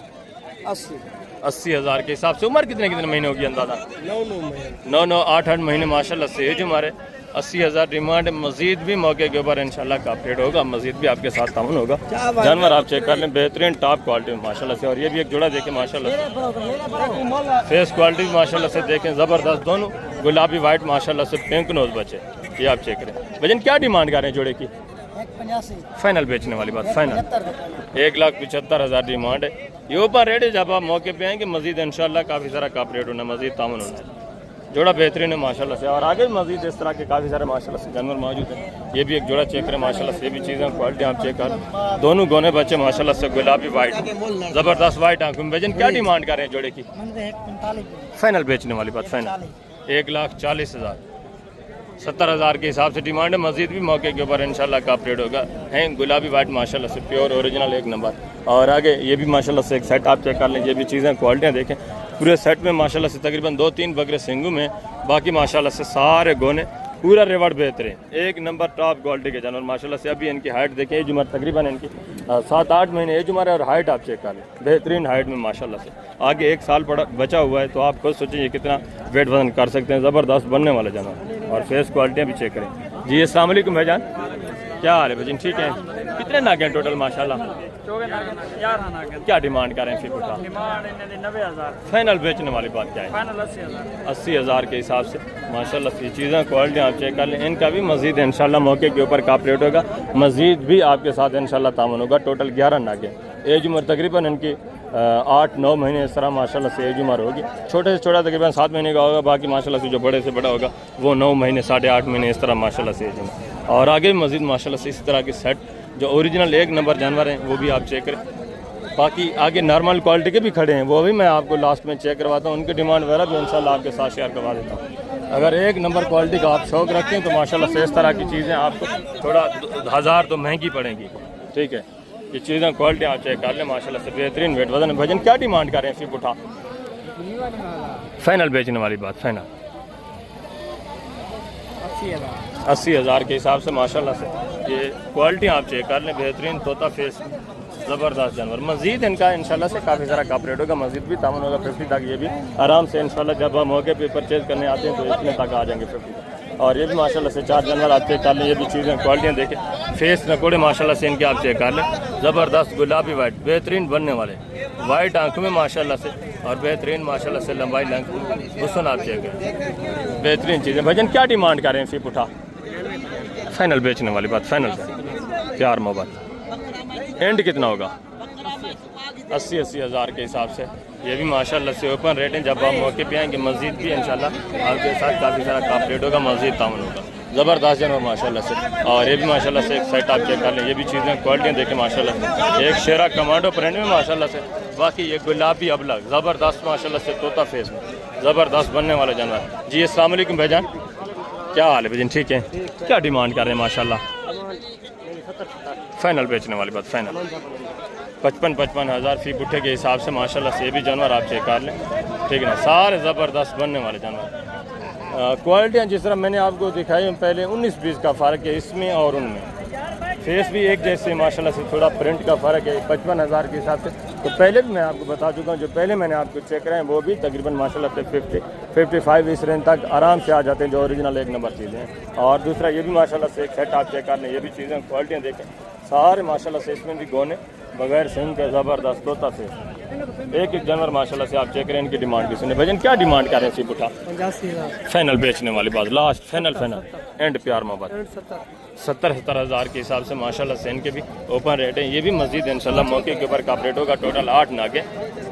80 हज़ार के हिसाब से। उम्र कितने महीने होगी अंदाज़ा? 9, 8 महीने माशाल्लाह से एज हमारे। 80,000 डिमांड है। मजीद भी मौके के ऊपर इंशाल्लाह का अपडेट होगा, मजीद भी आपके साथ ताउन होगा। जानवर आप चेक कर लें, बेहतरीन टॉप क्वालिटी में माशाल्लाह से। और ये भी एक जोड़ा देखें माशाल्लाह से, फेस क्वालिटी भी माशाल्लाह से देखें ज़बरदस्त, दोनों गुलाबी वाइट माशाल्लाह से पिंक नोज बचे, ये आप चेक करें। वजन क्या डिमांड कर रहे हैं जोड़े की? फाइनल बेचने वाली बात, फाइनल 1,75,000 डिमांड है। ये ऊपर रेट है, जब आप मौके पे आएंगे मजीद इंशाल्लाह काफ़ी सारा का अपडेट होना, मजीद तामुन होना है। जोड़ा बेहतरीन है माशाल्लाह से। और आगे भी मजीद इस तरह के काफ़ी सारे माशाल्लाह से जानवर मौजूद हैं। ये भी एक जोड़ा चेक करें माशाल्लाह से, ये भी चीज़ें क्वालिटी आप चेक कर, दोनों गोने बच्चे माशाल्लाह से गुलाबी वाइट, ज़बरदस्त वाइट आंखों में। वजन क्या डिमांड कर रहे हैं जोड़े की? फाइनल बेचने वाली बात, फाइनल 1,40,000, 70,000 के हिसाब से डिमांड है। मजीद भी मौके के ऊपर इंशाल्लाह का अपडेट होगा। हैं गुलाबी वाइट माशाल्लाह से, प्योर ओरिजिनल एक नंबर। और आगे ये भी माशाल्लाह से एक सेट आप चेक कर लें, ये भी चीज़ें क्वालिटियाँ देखें। पूरे सेट में माशाल्लाह से तकरीबन 2-3 बकरे सिंगू में, बाकी माशाल्लाह से सारे गोने पूरा रेवड़ बेहतरीन एक नंबर टॉप क्वालिटी के जानवर माशाल्लाह से। अभी इनकी हाइट देखें, एज उम्र तकरीबन इनकी 7-8 महीने एज उम्र है। और हाइट आप चेक कर लें, बेहतरीन हाइट में माशाल्लाह से। आगे 1 साल बचा हुआ है, तो आप खुद सोचें ये कितना वेट वजन कर सकते हैं, ज़बरदस्त बनने वाला जानवर। और फेस क्वालिटियाँ भी चेक करें जी। अस्सलाम वालेकुम भाईजान, क्या हाल है भाईजान? ठीक है। कितने नागे हैं टोटल माशाल्लाह? क्या डिमांड कर रहे हैं? 90,000 फाइनल बेचने वाली बात क्या है? 80,000 के हिसाब से माशाल्लाह से चीज़ें क्वालिटी आप चेक कर लें। इनका भी मजीद इंशाल्लाह मौके के ऊपर का रेट होगा, मजीद भी आपके साथ इंशाल्लाह तामन होगा। टोटल 11 नागे, एज उम्र तकरीबन इनकी 8-9 महीने इस तरह माशाल्लाह से एज उम्र होगी। छोटे से छोटा तकरीबन 7 महीने का होगा, बाकी माशाल्लाह से जो बड़े से बड़ा होगा वो 9 महीने 8.5 महीने इस तरह माशाल्लाह से एज उम्र। और आगे भी मजीद माशाल्लाह से इसी तरह के सेट जो ओरिजिनल एक नंबर जानवर हैं वो भी आप चेक करें। बाकी आगे नॉर्मल क्वालिटी के भी खड़े हैं, वो भी मैं आपको लास्ट में चेक करवाता हूँ। उनकी डिमांड वगैरह भी इंशाल्लाह आपके साथ शेयर करवा देता हूँ। अगर एक नंबर क्वालिटी का आप शौक रखें तो माशाल्लाह से इस तरह की चीज़ें आपको थोड़ा 1000 तो महंगी पड़ेंगी, ठीक है। ये चीज़ें क्वालिटी आप चेक कर लें माशाल्लाह से, बेहतरीन वेट वजन। भजन क्या डिमांड कर रहे हैं? सिर्फ उठा फाइनल बेचने वाली बात, फाइनल 80,000 के हिसाब से माशाल्लाह से। ये क्वालिटी आप चेक कर लें, बेहतरीन तोता फेस ज़बरदस्त जानवर। मजीद इनका इंशाल्लाह से काफ़ी सारा कप रेट होगा, मजीद भी तामन होगा 50 तक। ये भी आराम से इंशाल्लाह जब हम मौके पे परचेज करने आते हैं तो इतने तक आ जाएंगे 50 तक। और ये भी माशाल्लाह से 4 जानवर आप चेक कर लें। ये भी चीज़ें क्वालिटियाँ देखें, फेस नकोड़े माशाल्लाह से इनके आप चेक कर लें, ज़बरदस्त गुलाबी वाइट बेहतरीन बनने वाले, वाइट आंखों में माशाल्लाह से। और बेहतरीन माशाल्लाह से लंबाई लेंथ हुस्न आप चेक करें, बेहतरीन चीज़ें। भजन क्या डिमांड कर रहे हैं? सिर्फ उठा फाइनल बेचने वाली बात, फाइनल प्यार मोहब्बत। एंड कितना होगा? 80,000 के हिसाब से। ये भी माशाल्लाह से ओपन रेट है, जब आप मौके पे आएंगे मस्जिद भी इंशाल्लाह आपके साथ काफ़ी सारा काफ रेट होगा, मस्जिद ताउन होगा। ज़बरदस्त जानवर माशाल्लाह से। और ये भी माशाल्लाह से एक साइड आप चेक कर लें, ये भी चीज़ें क्वालिटियाँ देखें माशाल्लाह से। एक शेरा कमांडो प्रिंट में माशाल्लाह से, बाकी ये गुलाबी अबलग ज़बरदस्त माशाल्लाह से तोता फेस में ज़बरदस्त बनने वाला जानवर। जी अस्सलाम वालेकुम भाईजान, क्या हाल है भाईजान? ठीक है। क्या डिमांड कर रहे हैं माशाल्लाह? फाइनल बेचने वाली बात, फाइनल 55,000 फी पुट्ठे के हिसाब से माशाल्लाह से। ये भी जानवर आप चेक कर लें, ठीक है ना, सारे ज़बरदस्त बनने वाले जानवर। क्वालिटियाँ जिस तरह मैंने आपको दिखाई पहले 19-20 का फ़र्क है इसमें और उनमें। फेस भी एक जैसे माशाल्लाह से, थोड़ा प्रिंट का फ़र्क है 55,000 के हिसाब से। तो पहले भी मैं आपको बता चुका हूँ, जो पहले मैंने आपको चेक कराए वो भी तकरीबन माशाल्लाह से 50-55 इस रेंज तक आराम से आ जाते हैं, जो ओरिजिनल एक नंबर चीज़ें हैं। और दूसरा ये भी माशाल्लाह से एक सेट आप चेक कर लें, ये भी चीज़ें क्वालिटियाँ देखें, सारे माशाल्लाह से इसमें भी गोने बगैर सिंह के ज़बरदस्त तोता फेस। एक जानवर माशाल्लाह से आप चेक करें। इनकी डिमांड भी सुने। भजन क्या डिमांड कर रहे हैं? सिर्फ उठा 85,000 फाइनल बेचने वाली बात, लास्ट फाइनल एंड प्यार मोहब्बत 70,000 के हिसाब से माशाल्लाह से। इनके भी ओपन रेट है। ये भी मस्जिद इंशाल्लाह मौके के ऊपर का रेट होगा। टोटल 8 नागे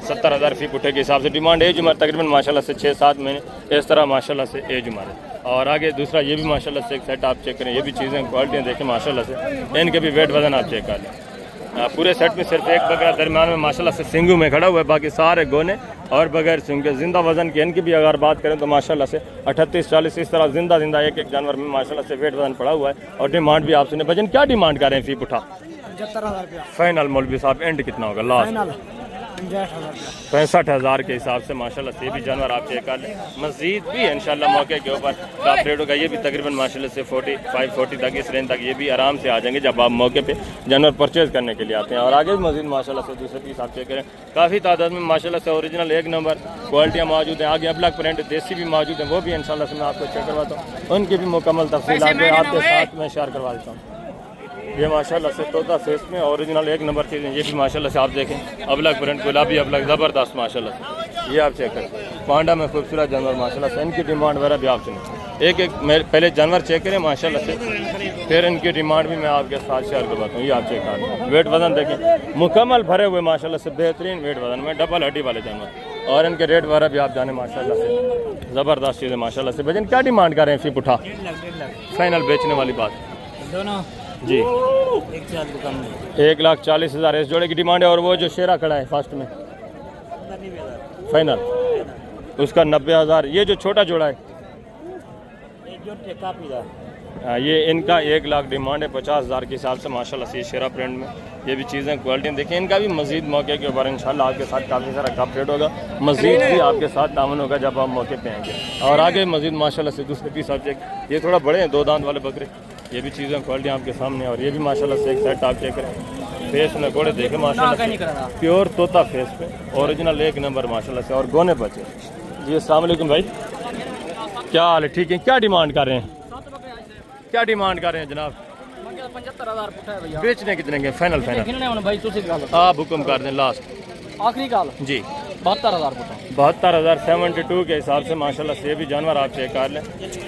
70,000 फी पुट्ठे के हिसाब से। डिमांड एज उम्र तकरीबन माशाल्लाह से 6-7 महीने इस तरह माशाल्लाह से एज उम्र है। और आगे दूसरा ये भी माशाल्लाह से एक सेट आप चेक करें, ये भी चीज़ें क्वालिटियाँ देखें माशाल्लाह से। इनके भी वेट वजन आप चेक कर लें। पूरे सेट में सिर्फ एक बकरा दरमियान में माशाल्लाह से सिंगू में खड़ा हुआ है, बाकी सारे गोने और बगैर सिंग के। जिंदा वजन की इनकी भी अगर बात करें तो माशाल्लाह से 38-40 इस तरह जिंदा एक जानवर में माशाल्लाह से वेट वजन पड़ा हुआ है। और डिमांड भी आप सुने। भजन क्या डिमांड कर रहे हैं? फी पुठा 75,000 रुपया फाइनल। मौलवी साहब एंड कितना होगा? लास्ट 65,000 के हिसाब से माशाल्लाह से ये भी जानवर आप चेक कर लें। मजीद भी है इंशाल्लाह मौके के ऊपर टॉप रेट होगा। ये भी तकरीबन माशाल्लाह से 45-40 तक इस रेंज तक ये भी आराम से आ जाएंगे जब आप मौके पे जानवर परचेज करने के लिए आते हैं। और आगे भी मजीद माशाल्लाह से दूसरे पीस आप चेक करें, काफ़ी तादाद में माशाल्लाह से ओरिजिनल एक नंबर क्वालिटियाँ मौजूद हैं। आगे अबलग प्रिंट देसी भी मौजूद हैं, वो भी इंशाल्लाह से मैं आपको चेक करवाता हूँ। उनकी भी मुकम्मल तफसील आगे आपके साथ मैं शेयर करवा देता हूँ। ये माशाल्लाह से तोता फेस में ओरिजिनल एक नंबर चीज़ है। ये भी माशाल्लाह से आप देखें अबलग प्रिंट गुलाबी अबलग ज़बरदस्त माशाल्लाह से ये आप चेक करें। पांडा में खूबसूरत जानवर माशाल्लाह से, इनकी डिमांड वगैरह भी आप सुनें। एक पहले जानवर चेक करें माशाल्लाह से, फिर इनकी डिमांड भी मैं आपके साथ शेयर करवाता हूँ। ये आप चेक करें, वेट वजन देखें मुकम्मल भरे हुए माशाल्लाह से, बेहतरीन वेट वजन में, डबल हड्डी वाले जानवर। और इनके रेट वगैरह भी आप जाने माशाल्लाह से, ज़बरदस्त चीज़ है माशाल्लाह से। भजन क्या डिमांड कर रहे हैं फी पुठा? फाइनल बेचने वाली बात दोनों जी 1,40,000 इस जोड़े की डिमांड है। और वो जो शेरा खड़ा है फास्ट में फाइनल उसका 90,000। ये जो छोटा जोड़ा है ये इनका 1 लाख डिमांड है 50,000 के हिसाब से माशाल्लाह से। शेरा प्रिंट में ये भी चीज़ें क्वालिटी देखिए। इनका भी मजीद मौके के ऊपर इंशाल्लाह आपके साथ काफ़ी सारा कप रेट होगा, मजीद भी आपके साथ तामन होगा जब आप मौके पे आएंगे। और आगे मजीद माशाल्लाह से दूसरे पीस आप चेक, ये थोड़ा बड़े हैं 2 दांत वाले बकरे, ये भी चीज़ें क्वालिटी आपके सामने। और ये भी माशाल्लाह से एक सेट आप चेक करें, फेस में घोड़े देखे माशाल्लाह से, प्योर तोता फेस पे ओरिजिनल एक नंबर माशाल्लाह से। और गोने बचे जी। अस्सलाम वालेकुम भाई, क्या हाल है? ठीक है, क्या डिमांड कर रहे हैं? क्या डिमांड कर रहे हैं जनाब? 75,000 बेचने कितने के? फाइनल आप हुक्म कर दें लास्ट आखिरी गाल जी। 72,000 72,072 के हिसाब से माशाल्लाह से ये भी जानवर आप चेक कर लें।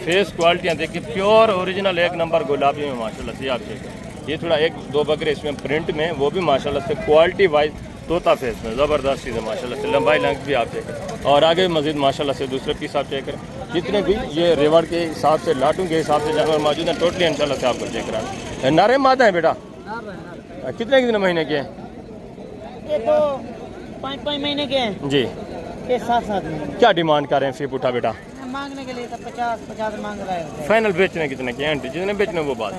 फेस क्वालिटियाँ देखिए, प्योर ओरिजिनल एक नंबर गुलाबी में माशाल्लाह से आप चेक करें। ये थोड़ा 1-2 बकरे इसमें प्रिंट में, वो भी माशाल्लाह से क्वालिटी वाइज तोता फेस में ज़बरदस्त चीज़ है माशाल्लाह से। लंबाई लेंथ भी आप चेक करें। और आगे मजीद माशाल्लाह से दूसरे पीस आप चेक करें, जितने भी ये रेवड़ के हिसाब से लाटू के हिसाब से जानवर मौजूद हैं टोटली इंशाल्लाह से आपको चेक कराएं। नारे मादा है बेटा, कितने महीने के हैं? ये तो 5-5 महीने के हैं जी। ये 7-7 महीने। क्या डिमांड कर रहे हैं फी पुठा बेटा? मांगने के लिए तो 50 मांग रहा है। फाइनल बेचने कितने के हैं? जितने बेचने वो बात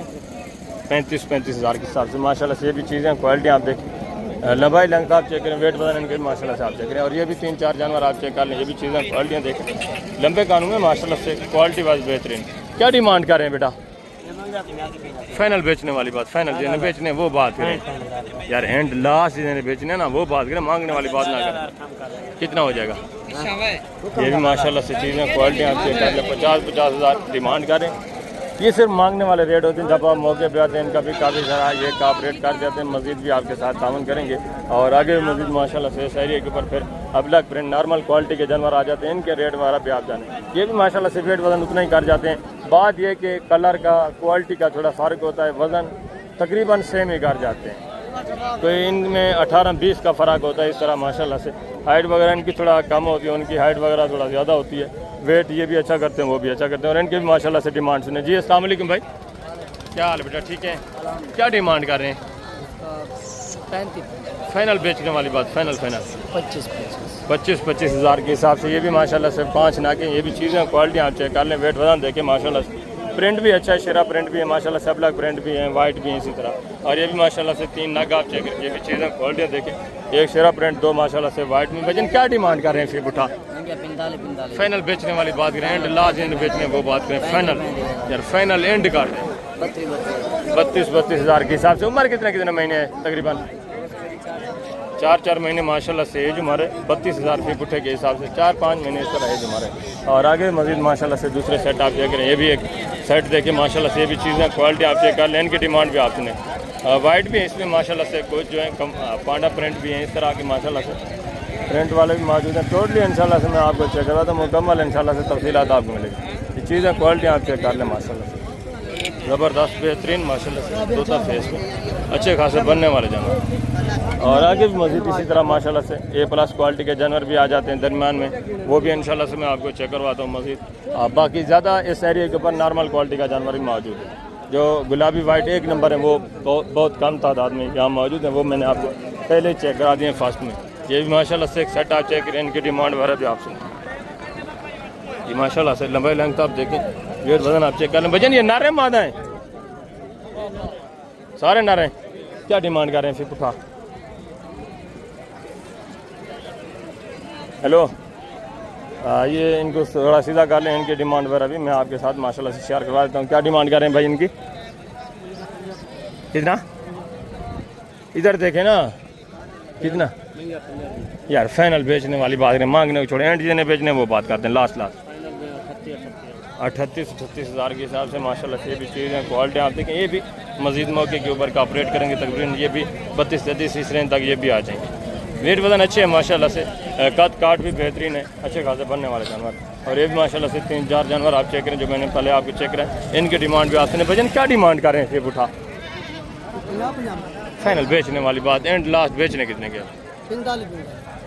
35,000 के हिसाब से माशाल्लाह से। ये भी चीज़ें क्वालिटी आप देखें, लंबाई लेंथ आप चेक करें, वेट वजन इनके माशाल्लाह से आप चेक करें। और ये भी 3-4 जानवर आप चेक कर लें, ये भी चीज़ें क्वालिटियाँ देखें, लंबे कानून में माशाल्लाह से क्वालिटी वाइज बेहतरीन। क्या डिमांड कर रहे हैं बेटा? फाइनल बेचने वाली बात, फाइनल जिन्हें बेचने वो बात करें यार, एंड लास्ट जिन्हें बेचने ना वो बात करें, मांगने वाली बात ना करें। कितना हो जाएगा? ये भी माशाल्लाह से चीज़ें क्वालिटी आप चेक कर लें। 50,000 डिमांड करें। ये सिर्फ मांगने वाले रेट होते हैं, जब आप मौके पे आते हैं इनका भी काफ़ी सारा ये काप रेट कर जाते हैं। मजीद भी आपके साथ तावन करेंगे। और आगे मजीद माशाल्लाह से इस एरिया के ऊपर फिर अबलग प्रिंट नॉर्मल क्वालिटी के जानवर आ जाते हैं, इनके रेट वगैरह भी आप जाने। ये भी माशाल्लाह से वेट वजन उतना ही कर जाते हैं। बात यह कि कलर का क्वालिटी का थोड़ा फ़र्क होता है, वज़न तकरीबन सेम ही कर जाते हैं। तो इनमें 18-20 का फ़र्क होता है इस तरह माशाल्लाह से। हाइट वगैरह इनकी थोड़ा कम होती है, उनकी हाइट वगैरह थोड़ा ज़्यादा होती है। वेट ये भी अच्छा करते हैं, वो भी अच्छा करते हैं। और इनकी भी माशाल्लाह से डिमांड सुने जी। अस्सलाम वालेकुम भाई, क्या हाल है बेटा? ठीक है, क्या डिमांड कर रहे हैं? 35 फाइनल बेचने वाली बात, फाइनल 25,000 के हिसाब से। ये भी माशाल्लाह से 5 नाके, ये भी चीज़ें क्वालिटी आप चेक कर लें। वेट वजन देखें माशाल्लाह से, प्रिंट भी अच्छा है, शेरा प्रिंट भी है माशाल्लाह से, ब्लैक प्रिंट भी है, वाइट भी है इसी तरह। और ये भी माशाल्लाह से 3 नाग आप चेक करें, ये भी चीज़ें क्वालिटी देखें। एक शेरा प्रिंट, 2 माशाल्लाह से वाइट में। वजन क्या डिमांड कर रहे हैं फिर उठा? 45 फाइनल बेचने वाली बात करें, एंड लास्ट एंड बेचने वो बात करें, फाइनल यार फाइनल एंड कर दें। 32,000 के हिसाब से। उम्र कितने महीने है? तकरीबन 4 महीने माशाल्लाह से एज हमारे। 32,000 फी पुट्ठे के हिसाब से 4-5 महीने इस तरह एज हमारे। और आगे मजीद माशाल्लाह से दूसरे सेट आप चेक करें, ये भी एक सेट देखिए माशाल्लाह से, ये भी चीज़ें क्वालिटी आप चेक कर लें। इनकी डिमांड भी आपने वाइट भी है इसमें माशाल्लाह से, कुछ जो है कम पांडा प्रिंट भी है इस तरह की माशाल्लाह से, प्रिंट वाले भी मौजूद हैं। टोटली इंशाल्लाह से मैं आपको चेक करवा तो मुकम्मल इंशाल्लाह से तफसीलात आपको मिलेगी। ये चीज़ें क्वालिटी आप चेक कर लें माशाल्लाह से, ज़बरदस्त बेहतरीन माशाल्लाह से, तोता फेस में अच्छे खासे बनने वाले जानवर। और आगे भी मज़ीद इसी तरह माशाल्लाह से A+ क्वालिटी के जानवर भी आ जाते हैं दरमियान में, वो भी इंशाल्लाह से मैं आपको चेक करवाता हूँ मज़ीद। बाकी ज़्यादा इस एरिया के ऊपर नॉर्मल क्वालिटी का जानवर भी मौजूद है। जो गुलाबी वाइट एक नंबर है वो बहुत कम तादाद में यहाँ मौजूद है, वो मैंने आपको पहले चेक करा दिए फर्स्ट में। ये भी माशाल्लाह से एक सेट आप चेक करें, इनकी डिमांड वगैरह भी आप सुन। ये माशाल्लाह से लंबाई लेंथ आप देखें, वेट वजन आप चेक कर लें। वजन ये नारे मादा हैं, सारे नारे। क्या डिमांड कर रहे हैं फिर पुखा? हेलो ये इनको थोड़ा सीधा कर लें, इनकी डिमांड वगैरह भी मैं आपके साथ माशाल्लाह से शेयर करवा देता हूँ। क्या डिमांड कर रहे हैं भाई इनकी? कितना? इधर देखें ना, कितना यार फाइनल बेचने वाली बात करें, मांगने को छोड़े, एंड जितने बेचने वो बात करते हैं लास्ट 38-38 हज़ार के हिसाब से माशाल्लाह से ये भी चीज़ें क्वालिटी आप देखें। ये भी मज़ीद मौके के ऊपर कॉपरेट करेंगे, तकरीबन ये भी 32-33 इस रेंज तक ये भी आ जाएंगे। वेट वजन अच्छे है माशाल्लाह से, कद काट भी बेहतरीन है, अच्छे खासे बनने वाले जानवर। और ये भी माशाल्लाह से 3-4 जानवर आप चेक करें जो मैंने पहले आपको चेक करा। इनकी डिमांड भी आपसे भजन क्या डिमांड कर रहे हैं? सिर्फ उठा फाइनल बेचने वाली बात, एंड लास्ट बेचने कितने के?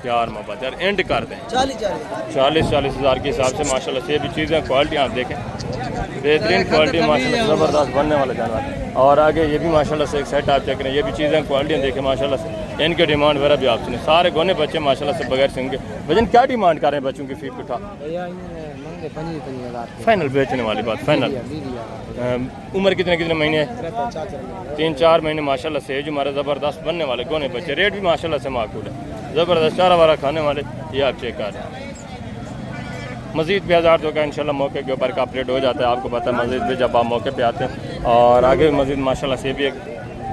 4 मोहब्बत यार, एंड कर दें 40-40 हज़ार के हिसाब से माशाल्लाह से ये भी चीज़ें क्वालिटी आप देखें, बेहतरीन क्वालिटी माशाल्लाह ज़बरदस्त बनने वाले जानवर। और आगे ये भी माशाल्लाह से एक सेट आप चेक करें, ये भी चीज़ें क्वालिटियाँ देखें माशाल्लाह से, इनके डिमांड वगैरह भी आप सुने। सारे गोने बच्चे माशाल्लाह से बगैर सिंह के। भजन क्या डिमांड कर रहे हैं बच्चों की फीस उठा? फाइनल बेचने वाली बात, फाइनल। उम्र कितने कितने महीने है? 3-4 महीने माशाल्लाह से एज हमारे ज़बरदस्त बनने वाले गोने बच्चे। रेट भी माशाल्लाह से माकूल है, ज़बरदस्त चारा वारा खाने वाले, ये आप चेक कर रहे हैं। मज़ीद भी 1000 का इंशाल्लाह मौके के ऊपर का अपडेट हो जाता है, आपको पता है मज़ीद भी जब आप मौके पे आते हैं। और आगे मज़ीद माशाल्लाह से भी एक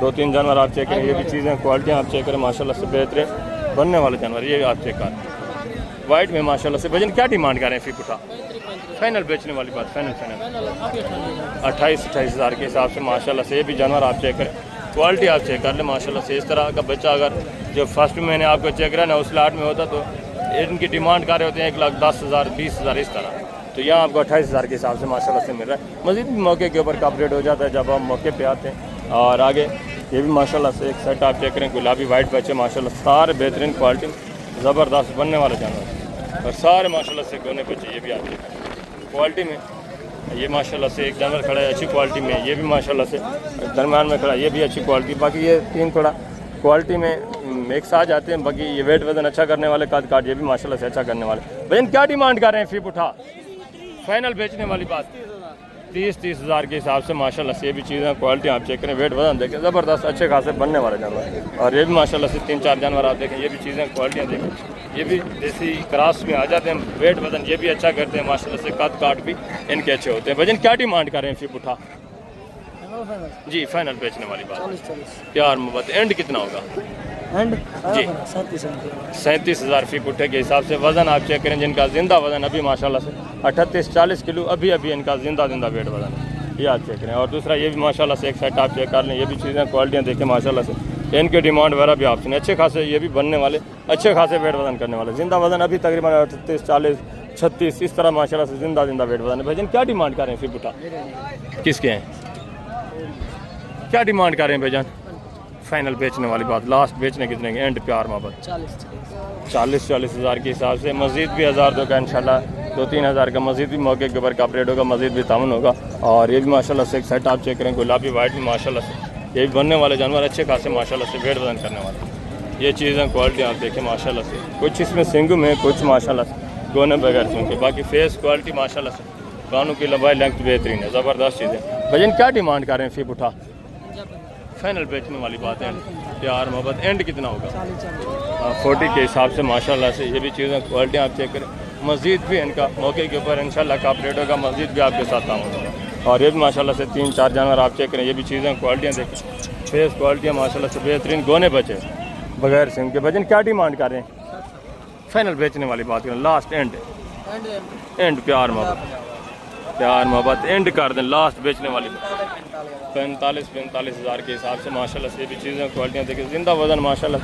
2-3 जानवर आप चेक करें, ये भी चीज़ें क्वालिटियाँ आप चेक करें माशाल्लाह से बेहतरीन बनने वाले जानवर, ये आप चेक करें। वाइट में माशाल्लाह से भजन क्या डिमांड करें? फी उठा फाइनल बेचने वाली बात, फाइनल 28-28 हज़ार के हिसाब से माशाल्लाह से ये भी जानवर आप चेक करें, क्वालिटी आप चेक कर लें माशाल्लाह से। इस तरह का बच्चा अगर जो फर्स्ट में मैंने आपको चेक करा ना उस लाट में होता तो इनकी डिमांड कर रहे होते हैं 1,10,000 20,000 इस तरह, तो यहाँ आपको 28 हज़ार के हिसाब से माशाल्लाह से मिल रहा है। मज़ीद भी मौके के ऊपर का अपडेट हो जाता है जब आप मौके पे आते हैं। और आगे ये भी माशाल्लाह से एक सेट आप चेक करें, गुलाबी वाइट बच्चे माशाल्लाह सारे बेहतरीन क्वालिटी ज़बरदस्त बनने वाले जानवर, और सारे माशाल्लाह से गोने बच्चे ये भी आते हैं क्वालिटी में। ये माशाल्लाह से एक जानवर खड़ा है अच्छी क्वालिटी में, ये भी माशाल्लाह से दरम्यान में खड़ा है, ये भी अच्छी क्वालिटी। बाकी ये 3 थोड़ा क्वालिटी में एक साथ आते हैं। बाकी ये वेट वजन अच्छा करने वाले, कद काट ये भी माशाल्लाह से अच्छा करने वाले। भजन क्या डिमांड कर रहे हैं? फी उठा फाइनल बेचने वाली बात 30-30 हज़ार के हिसाब से माशाल्लाह से ये भी चीज़ें क्वालिटी आप चेक करें, वेट वजन देखें, ज़बरदस्त अच्छे खासे बनने वाले जानवर। और ये भी माशाल्लाह से 3-4 जानवर आप देखें, ये भी चीज़ें क्वालिटियाँ देखें, ये भी देसी क्रॉस में आ जाते हैं, वेट वजन ये भी अच्छा करते हैं माशाल्लाह से, कद काट भी इनके अच्छे होते हैं। भजन क्या डिमांड कर रहे हैं? फी उठा जी फाइनल बेचने वाली बात, प्यार मोहब्बत, एंड कितना होगा? जी 37 हज़ार फी पुट्ठे के हिसाब से। वज़न आप चेक करें, जिनका जिंदा वज़न अभी माशाल्लाह से 38-40 किलो अभी इनका जिंदा वेट वज़न है, ये आप चेक करें। और दूसरा ये भी माशाल्लाह से एक सेट आप चेक कर लें, ये भी चीज़ें क्वालिटियाँ देखें माशाल्लाह से, इनके डिमांड वगैरह भी आप सुने, अच्छे खासे ये भी बनने वाले, अच्छे खासे वेट वज़न करने वाले। जिंदा वज़न अभी तकरीबन 38-40-36 इस तरह माशाल्लाह से जिंदा वेट वज़न है। भजन क्या डिमांड कर रहे हैं? फी पुट्ठा किसके हैं? क्या डिमांड कर रहे हैं भाईजान? फाइनल बेचने वाली बात, लास्ट बेचने कितने के? एंड प्यार मोहब्बत 40-40 हज़ार के हिसाब से। मज़ीद भी 1000 का इंशाल्लाह 2-3 हज़ार का मज़ीद भी मौके के ऊपर का अपडेट होगा, मज़ीद भी तामन होगा। और ये भी माशाल्लाह से एक सेट आप चेक करें, गुलाबी वाइट में माशाल्लाह से ये भी बनने वाले जानवर, अच्छे खासे माशाल्लाह से वेट वजन करने वाले। ये चीज़ें क्वालिटी आप देखें माशाल्लाह से, कुछ इसमें सिंग में, कुछ माशाल्लाह से गोने बगैर सिंग के। बाकी फेस क्वालिटी माशाल्लाह से, कानों की लंबाई लेंथ बेहतरीन है, ज़बरदस्त चीज़ें। भजन क्या डिमांड कर रहे हैं? फी उठा फाइनल बेचने वाली बात है, प्यार मोहब्बत, एंड कितना होगा? 40 के हिसाब से माशाल्लाह से ये भी चीज़ें क्वालिटी आप चेक करें। मज़ीद भी इनका मौके के ऊपर इंशाल्लाह का अपडेट होगा, मज़ीद भी आपके साथ काम होगा। और ये भी माशाल्लाह से 3-4 जानवर आप चेक करें, ये भी चीज़ें क्वालिटियाँ देखें, फेस क्वालिटियाँ माशाल्लाह से बेहतरीन गोने बचे बगैर सिम के। भजन क्या डिमांड कर रहे हैं? फाइनल बेचने वाली बात करें, लास्ट एंड प्यार मोहब्बत एंड कर दें, लास्ट बेचने वाली 45 हज़ार के हिसाब से माशाल्लाह से ये भी चीज़ें क्वालिटियाँ देखें। जिंदा वज़न माशाल्लाह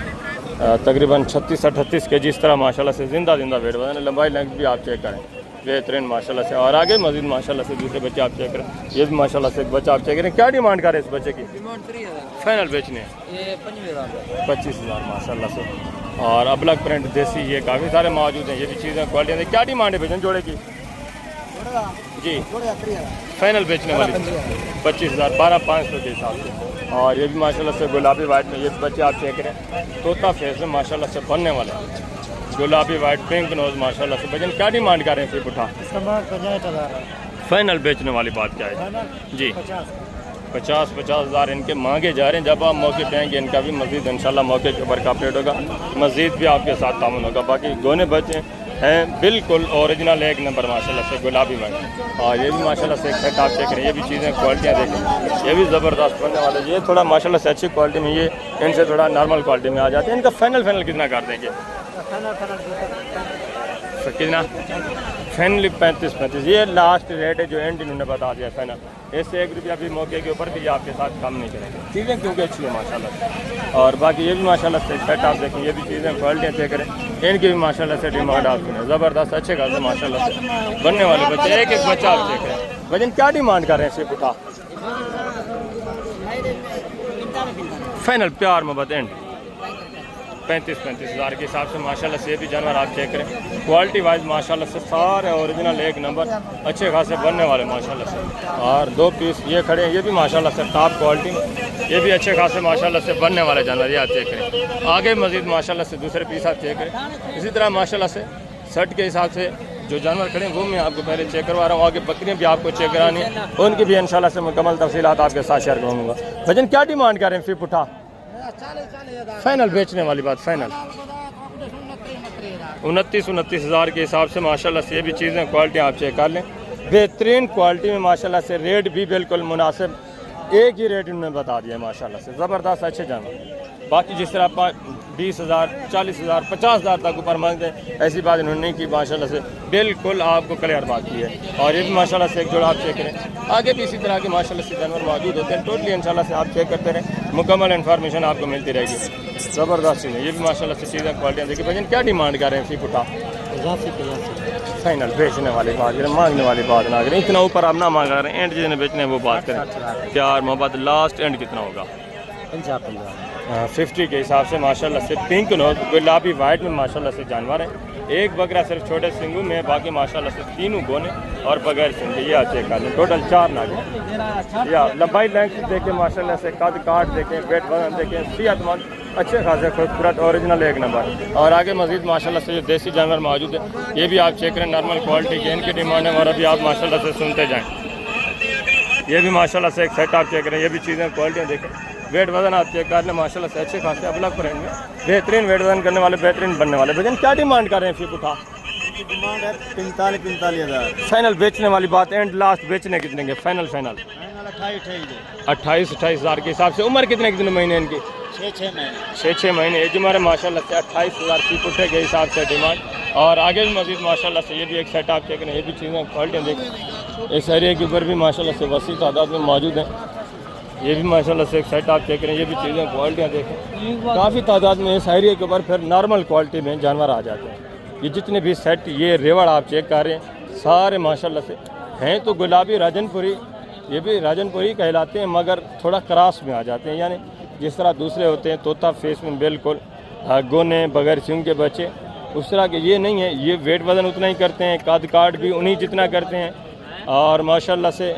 तकरीबन 36-38 के जिस तरह माशाल्लाह से जिंदा वेट वज़न, लंबाई लेंथ भी आप चेक करें बेहतरीन माशाल्लाह से। और आगे मज़ीद माशाल्लाह से दूसरे बच्चे आप चेक करें, ये भी माशाल्लाह से एक बच्चा आप चेक करें। क्या डिमांड कर रहे हैं इस बच्चे की? फाइनल बेचने 25 हज़ार माशाल्लाह से। और अबलग प्रिंट देसी ये काफ़ी सारे मौजूद हैं, ये भी चीज़ें क्वालिटियाँ। क्या डिमांड है बेचन जोड़े की? जी फाइनल बेचने वाली 25 हज़ार 12,500 के हिसाब से। और ये भी माशाल्लाह से गुलाबी वाइट में ये बच्चे आप चेक करें, तोता फेस में माशाल्लाह से बनने वाले, गुलाबी वाइट पिंक नोज माशाल्लाह से। भजन क्या डिमांड कर रहे हैं? फिर उठा फाइनल बेचने वाली बात क्या है जी? 50 हज़ार इनके मांगे जा रहे हैं। जब आप मौके पे आएंगे इनका भी मज़ीद इंशाल्लाह मौके के ऊपर का अपडेट होगा, मज़ीद भी आपके साथ तामुन होगा। बाकी गोने बच्चे हैं बिल्कुल ओरिजिनल एक नंबर माशाल्लाह से गुलाबी वाइट। और ये भी माशाल्लाह से एक सेट आप चेक करें, ये भी चीज़ें क्वालिटियाँ देखें, ये भी ज़बरदस्त बनने वाले। ये थोड़ा माशाल्लाह से अच्छी क्वालिटी में, ये इनसे थोड़ा नॉर्मल क्वालिटी में आ जाते हैं। इनका फाइनल कितना कर देंगे? कितना? फाइनली 35। ये लास्ट रेट है जो एंड इन्होंने बता दिया फाइनल। इससे 1 रुपया भी मौके के ऊपर भी आपके साथ कम नहीं करेंगे, चीज़ें क्योंकि अच्छी है माशाल्लाह से। और बाकी ये भी माशाल्लाह से सेट आप देखें, ये भी चीज़ें क्वालिटियाँ चेक करें, इनकी भी माशाल्लाह से डिमांड आप सुने ज़बरदस्त अच्छे खासे माशाल्लाह से बनने वाले बच्चे। एक बच्चा आप चेक करें। वजन क्या डिमांड कर रहे हैं सिर्फ उठा? फाइनल प्यार मोहब्बत एंड 35 हज़ार के हिसाब से माशाल्लाह से भी जानवर आप चेक करें। क्वालिटी वाइज माशाल्लाह से सारे ओरिजिनल एक नंबर अच्छे खासे बनने वाले माशाल्लाह से। और 2 पीस ये खड़े हैं, ये भी माशाल्लाह से टॉप क्वालिटी में, ये भी अच्छे खासे माशाल्लाह से बनने वाले जानवर ये आप चेक करें। आगे मज़ीद माशाल्लाह से दूसरे पीस आप चेक करें। इसी तरह माशाल्लाह से सेट के हिसाब से जो जानवर खड़े हैं वो मैं आपको पहले चेक करवा रहा हूँ। आगे बकरियाँ भी आपको चेक करानी है, उनकी भी इंशाल्लाह से मुकम्मल तफसीलात आपके साथ शेयर करूँगा। वजन क्या डिमांड कर रहे हैं फिर उठा? फाइनल बेचने वाली बात, फाइनल 29 हज़ार के हिसाब से माशाल्लाह से ये भी चीज़ें क्वालिटी आप चेक कर लें। बेहतरीन क्वालिटी में माशाल्लाह से, रेट भी बिल्कुल मुनासिब, एक ही रेट उन्होंने बता दिया माशाल्लाह से, ज़बरदस्त अच्छे जानवर। बाकी जिस तरह आप 20 हज़ार 40 हज़ार 50 हज़ार तक ऊपर मांगते हैं, ऐसी बात इन्होंने नहीं की माशाल्लाह से, बिल्कुल आपको क्लियर बात की है। और ये भी माशाल्लाह से एक जोड़ा आप चेक करें। आगे भी इसी तरह के माशाल्लाह से जानवर मौजूद होते हैं। टोटली इंशाल्लाह से आप चेक करते रहें, मुकम्मल इन्फॉर्मेशन आपको मिलती रहेगी। ज़बरदस्त चीज़ है, ये भी माशाल्लाह से चीज़ें क्वालिटियाँ देखिए। भजन क्या डिमांड कर रहे हैं फिर उठा? फाइनल बेचने वाली बात करें, मांगने वाली बात ना करें। इतना ऊपर आप ना मांगा रहे हैं, एंड जिन्हें बेचने वो बात करें। प्यार मोहब्बत लास्ट एंड कितना होगा? 50 के हिसाब से माशाल्लाह से पिंक नो गुलाबी वाइट में माशाल्लाह से जानवर है। एक बकरा सिर्फ छोटे सिंगू में, बाकी माशाल्लाह से तीनों गोने और बगैर सिंग ये चेक कर लें। टोटल 4 नागे। या लंबाई लेंथ देखें माशाल्लाह से, कद काट देखें, वेट वजन देखें, सेहतमंद अच्छे खासे खूबसूरत ओरिजिनल एक नंबर। और आगे मजीद माशाल्लाह से जो देसी जानवर मौजूद है, ये भी आप चेक करें, नॉर्मल क्वालिटी के इनकी डिमांड है। और अभी आप माशाल्लाह से सुनते जाएँ, ये भी माशाल्लाह से एक सेट आप चेक करें, ये भी चीज़ें क्वालिटियाँ देखें, वेट वजन आप चेक कर लें माशाल्लाह से अच्छे खासे अलग रेंज में बेहतरीन वेट वजन करने वाले, बेहतरीन बनने वाले। भजन क्या डिमांड कर रहे हैं फिर उठा? डिमांड है 45 हज़ार। फाइनल बेचने वाली बात, एंड लास्ट बेचने कितने के? फाइनल 28 हज़ार के हिसाब से। उम्र कितने महीने इनकी? 6 महीने। एज उम्र माशाल्लाह से 28 हज़ार फी पुट्ठे के हिसाब से डिमांड। और आगे भी मजीद माशाल्लाह से ये भी एक सेट आप चेक करें, ये भी चीज़ें क्वालिटियाँ देखें। इस एरिया के ऊपर भी माशाल्लाह से वसी तादाद में मौजूद हैं। ये भी माशाल्लाह से एक सेट आप चेक करें, ये भी चीज़ें क्वालिटियाँ देखें। काफ़ी तादाद में इस एरिया के ऊपर फिर नॉर्मल क्वालिटी में जानवर आ जाते हैं। ये जितने भी सेट ये रेवड़ आप चेक कर रहे हैं, सारे माशाल्लाह से हैं तो गुलाबी राजनपुरी, ये भी राजनपुरी कहलाते हैं, मगर थोड़ा क्रॉस में आ जाते हैं। यानी जिस तरह दूसरे होते हैं तोता फेस में बिल्कुल गोने बगैर सिंग के बच्चे, उस तरह के ये नहीं है। ये वेट वज़न उतना ही करते हैं, कद काट भी उन्हीं जितना करते हैं। और माशाल्लाह से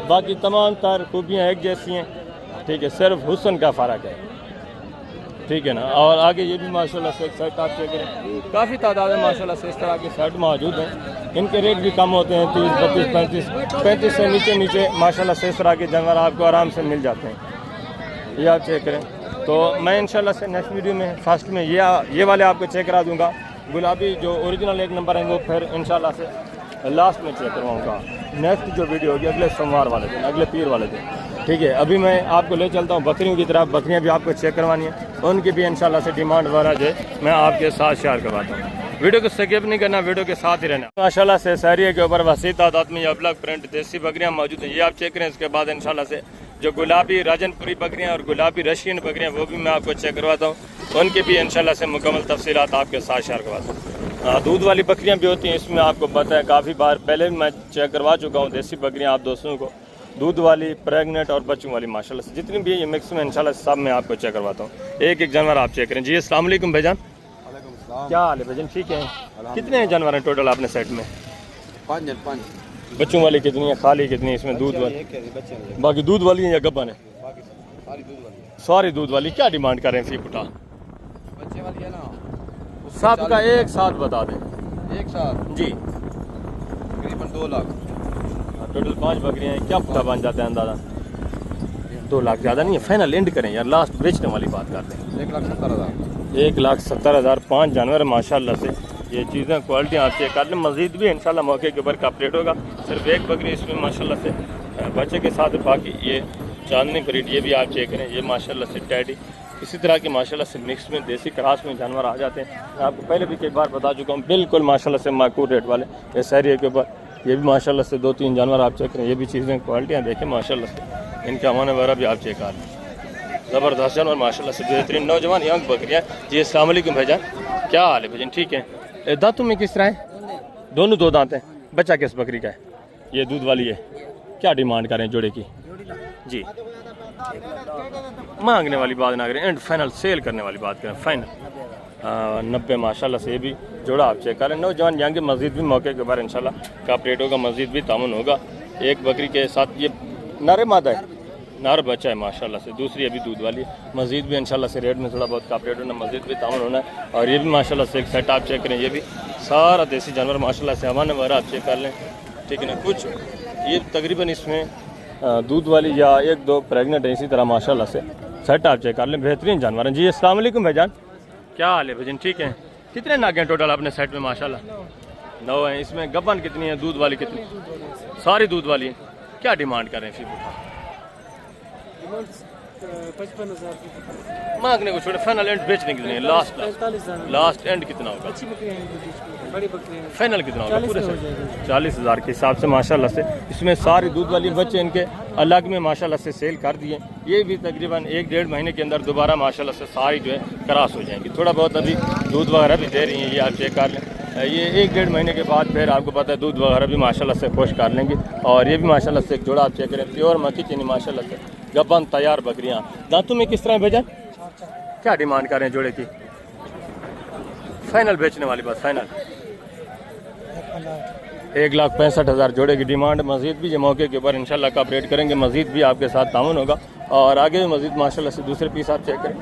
बाकी तमाम तार खूबियाँ एक जैसी हैं, ठीक है, सिर्फ हुस्न का फ़र्क है, ठीक है ना। और आगे ये भी माशाल्लाह से एक सेट आप चेक करें, काफ़ी तादाद में माशाल्लाह से इस तरह के सेट मौजूद हैं। इनके रेट भी कम होते हैं, 30, 32, 35 से नीचे माशाल्लाह से इस तरह के जानवर आपको आराम से मिल जाते हैं। ये आप चेक करें। तो मैं इंशाल्लाह से नेक्स्ट वीडियो में फर्स्ट में ये वाले आपको चेक करा दूँगा। गुलाबी जो ओरिजिनल एक नंबर है वो फिर इंशाल्लाह से लास्ट में चेक करवाऊँगा। नेक्स्ट जो वीडियो होगी अगले सोमवार वाले दिन, अगले पीर वाले दिन, ठीक है। अभी मैं आपको ले चलता हूँ बकरियों की तरफ। बकरियाँ भी आपको चेक करवानी है, उनकी भी इंशाल्लाह से डिमांड वगैरह जो मैं आपके साथ शेयर करवाता हूँ। वीडियो को स्किप नहीं करना, वीडियो के साथ ही रहना। माशाल्लाह से शहरिया के ऊपर वसी तादाद में ये ब्लैक प्रिंट देसी बकरियाँ मौजूद हैं, ये आप चेक करें। इसके बाद इंशाल्लाह से जो गुलाबी राजनपुरी बकरियाँ और गुलाबी रशियन बकरियाँ वो भी मैं आपको चेक करवाता हूँ, उनकी भी इंशाल्लाह से मुकम्मल तफसीलात आपके साथ शेयर करवाता हूँ। दूध वाली बकरियाँ भी होती हैं, इसमें आपको पता है काफ़ी बार पहले भी मैं चेक करवा चुका हूँ देसी बकरियाँ आप दोस्तों को। दूध वाली, प्रेगनेंट और बच्चों वाली माशाल्लाह से जितनी भी है ये मिक्स में इंशाल्लाह सब मैं आपको चेक करवाता हूँ। एक एक जानवर आप चेक करें। जी अस्सलाम वालेकुम भाईजान, क्या हाल है भाईजान? ठीक है। कितने जानवर हैं टोटल आपने सेट में? 5 बच्चों वाली कितनी है, खाली कितनी है इसमें? दूध वाली, बाकी दूध वाली है या गब्बन है? सारी दूध वाली। क्या डिमांड कर रहे हैं फी पुटा? बच्चे वाली है ना, सबका एक साथ बता दें। एक साथ जी तकरीबन 2 लाख। टोटल 5 बकरियाँ हैं, क्या पुटा बन जाता है अंदाजा? 2 लाख ज़्यादा नहीं है, फाइनल एंड करें यार, लास्ट बेचने वाली बात करते हैं। 1,70,000। 1,70,000 5 जानवर माशाल्लाह से ये चीज़ें क्वालिटी आप चेक कर लें। मज़ीद भी इंशाल्लाह मौके के ऊपर कंप्लीट होगा। सिर्फ एक बकरी इसमें माशाल्लाह से बच्चे के साथ, बाकी ये चांदनी ब्रीड ये भी आप चेक करें। ये माशाल्लाह से टैडी इसी तरह के माशाल्लाह से मिक्स में देसी क्रॉस में जानवर आ जाते हैं। मैं आपको पहले भी कई बार बता चुका हूँ, बिल्कुल माशाल्लाह से माकूल रेट वाले ये शहरिया के ऊपर। ये भी माशाल्लाह से 2-3 जानवर आप चेक करें। ये भी चीज़ें क्वालिटियाँ देखें माशाल्लाह से, इनके अमाने वगैरह भी आप चेक कर लें। ज़बरदस्त जानवर माशाल्लाह से बेहतरीन नौजवान यंग बकरियाँ। जी अस्सलाम वालेकुम भाईजान, क्या हाल है भाईजान? ठीक है। दांतों में किस तरह है? दोनों 2 दांत हैं। बच्चा किस बकरी का है? ये दूध वाली है। क्या डिमांड करें जोड़े की? जी मांगने वाली बात ना करें, एंड फाइनल सेल करने वाली बात करें। फाइनल 90 माशाल्लाह से ये भी जोड़ा आप चेक करें। नौजवान यंग मस्जिद भी मौके के बारे इंशाल्लाह कॉपरेट होगा, मस्जिद भी तामुन होगा। एक बकरी के साथ ये नारे मादा है, नार बच्चा है माशाल्लाह से। दूसरी अभी दूध वाली है। मस्जिद भी इंशाल्लाह से रेट में थोड़ा बहुत कॉपरेट होना, मस्जिद भी तामुन होना है। और ये भी माशाल्लाह से एक सेट आप चेक करें। ये भी सारा देसी जानवर माशाल्लाह से हमारे वगैरह आप चेक कर लें, ठीक है ना। कुछ ये तकरीबन इसमें दूध वाली या 1-2 प्रेगनेंट है इसी तरह माशाल्लाह से सेट आप चेक कर लें। बेहतरीन जानवर हैं। जी अस्सलाम वालेकुम भाईजान, क्या हाल है भाईजान? ठीक है। कितने नागे हैं टोटल अपने सेट में? माशाल्लाह 9 हैं। इसमें गबन कितनी है? दूध वाली कितनी? सारी दूध वाली है। क्या डिमांड कर रहे हैं? फिर 55,000 मांगने को छोड़े, फाइनल एंड बेचने कितने हैं? लास्ट एंड कितना होगा? बड़ी बकरी फाइनल कितना होगा? पूरे 40,000 के हिसाब से माशाल्लाह से। इसमें सारी दूध वाली बच्चे इनके अलग में माशाल्लाह से सेल कर दिए। ये भी तकरीबन 1-1.5 महीने के अंदर दोबारा माशाल्लाह से सारी जो है क्रॉस हो जाएंगी। थोड़ा बहुत अभी दूध वगैरह भी दे रही हैं, ये आप चेक कर लें। ये 1-1.5 महीने के बाद फिर आपको पता है दूध वगैरह भी माशाल्लाह से खुश कर लेंगे। और ये भी माशाल्लाह से एक जोड़ा आप चेक करें, प्योर मक्की चीनी माशाल्लाह से गबन तैयार बकरियाँ। दांतों में किस तरह भेजा? क्या डिमांड कर रहे हैं जोड़े की? फाइनल बेचने वाली बात, फाइनल 1,65,000 जोड़े की डिमांड। मस्जिद भी ये मौके के ऊपर इंशाल्लाह का अपडेट करेंगे। मस्जिद भी आपके साथ तामुन होगा। और आगे भी मस्जिद माशाल्लाह से दूसरे पीस आप चेक करें।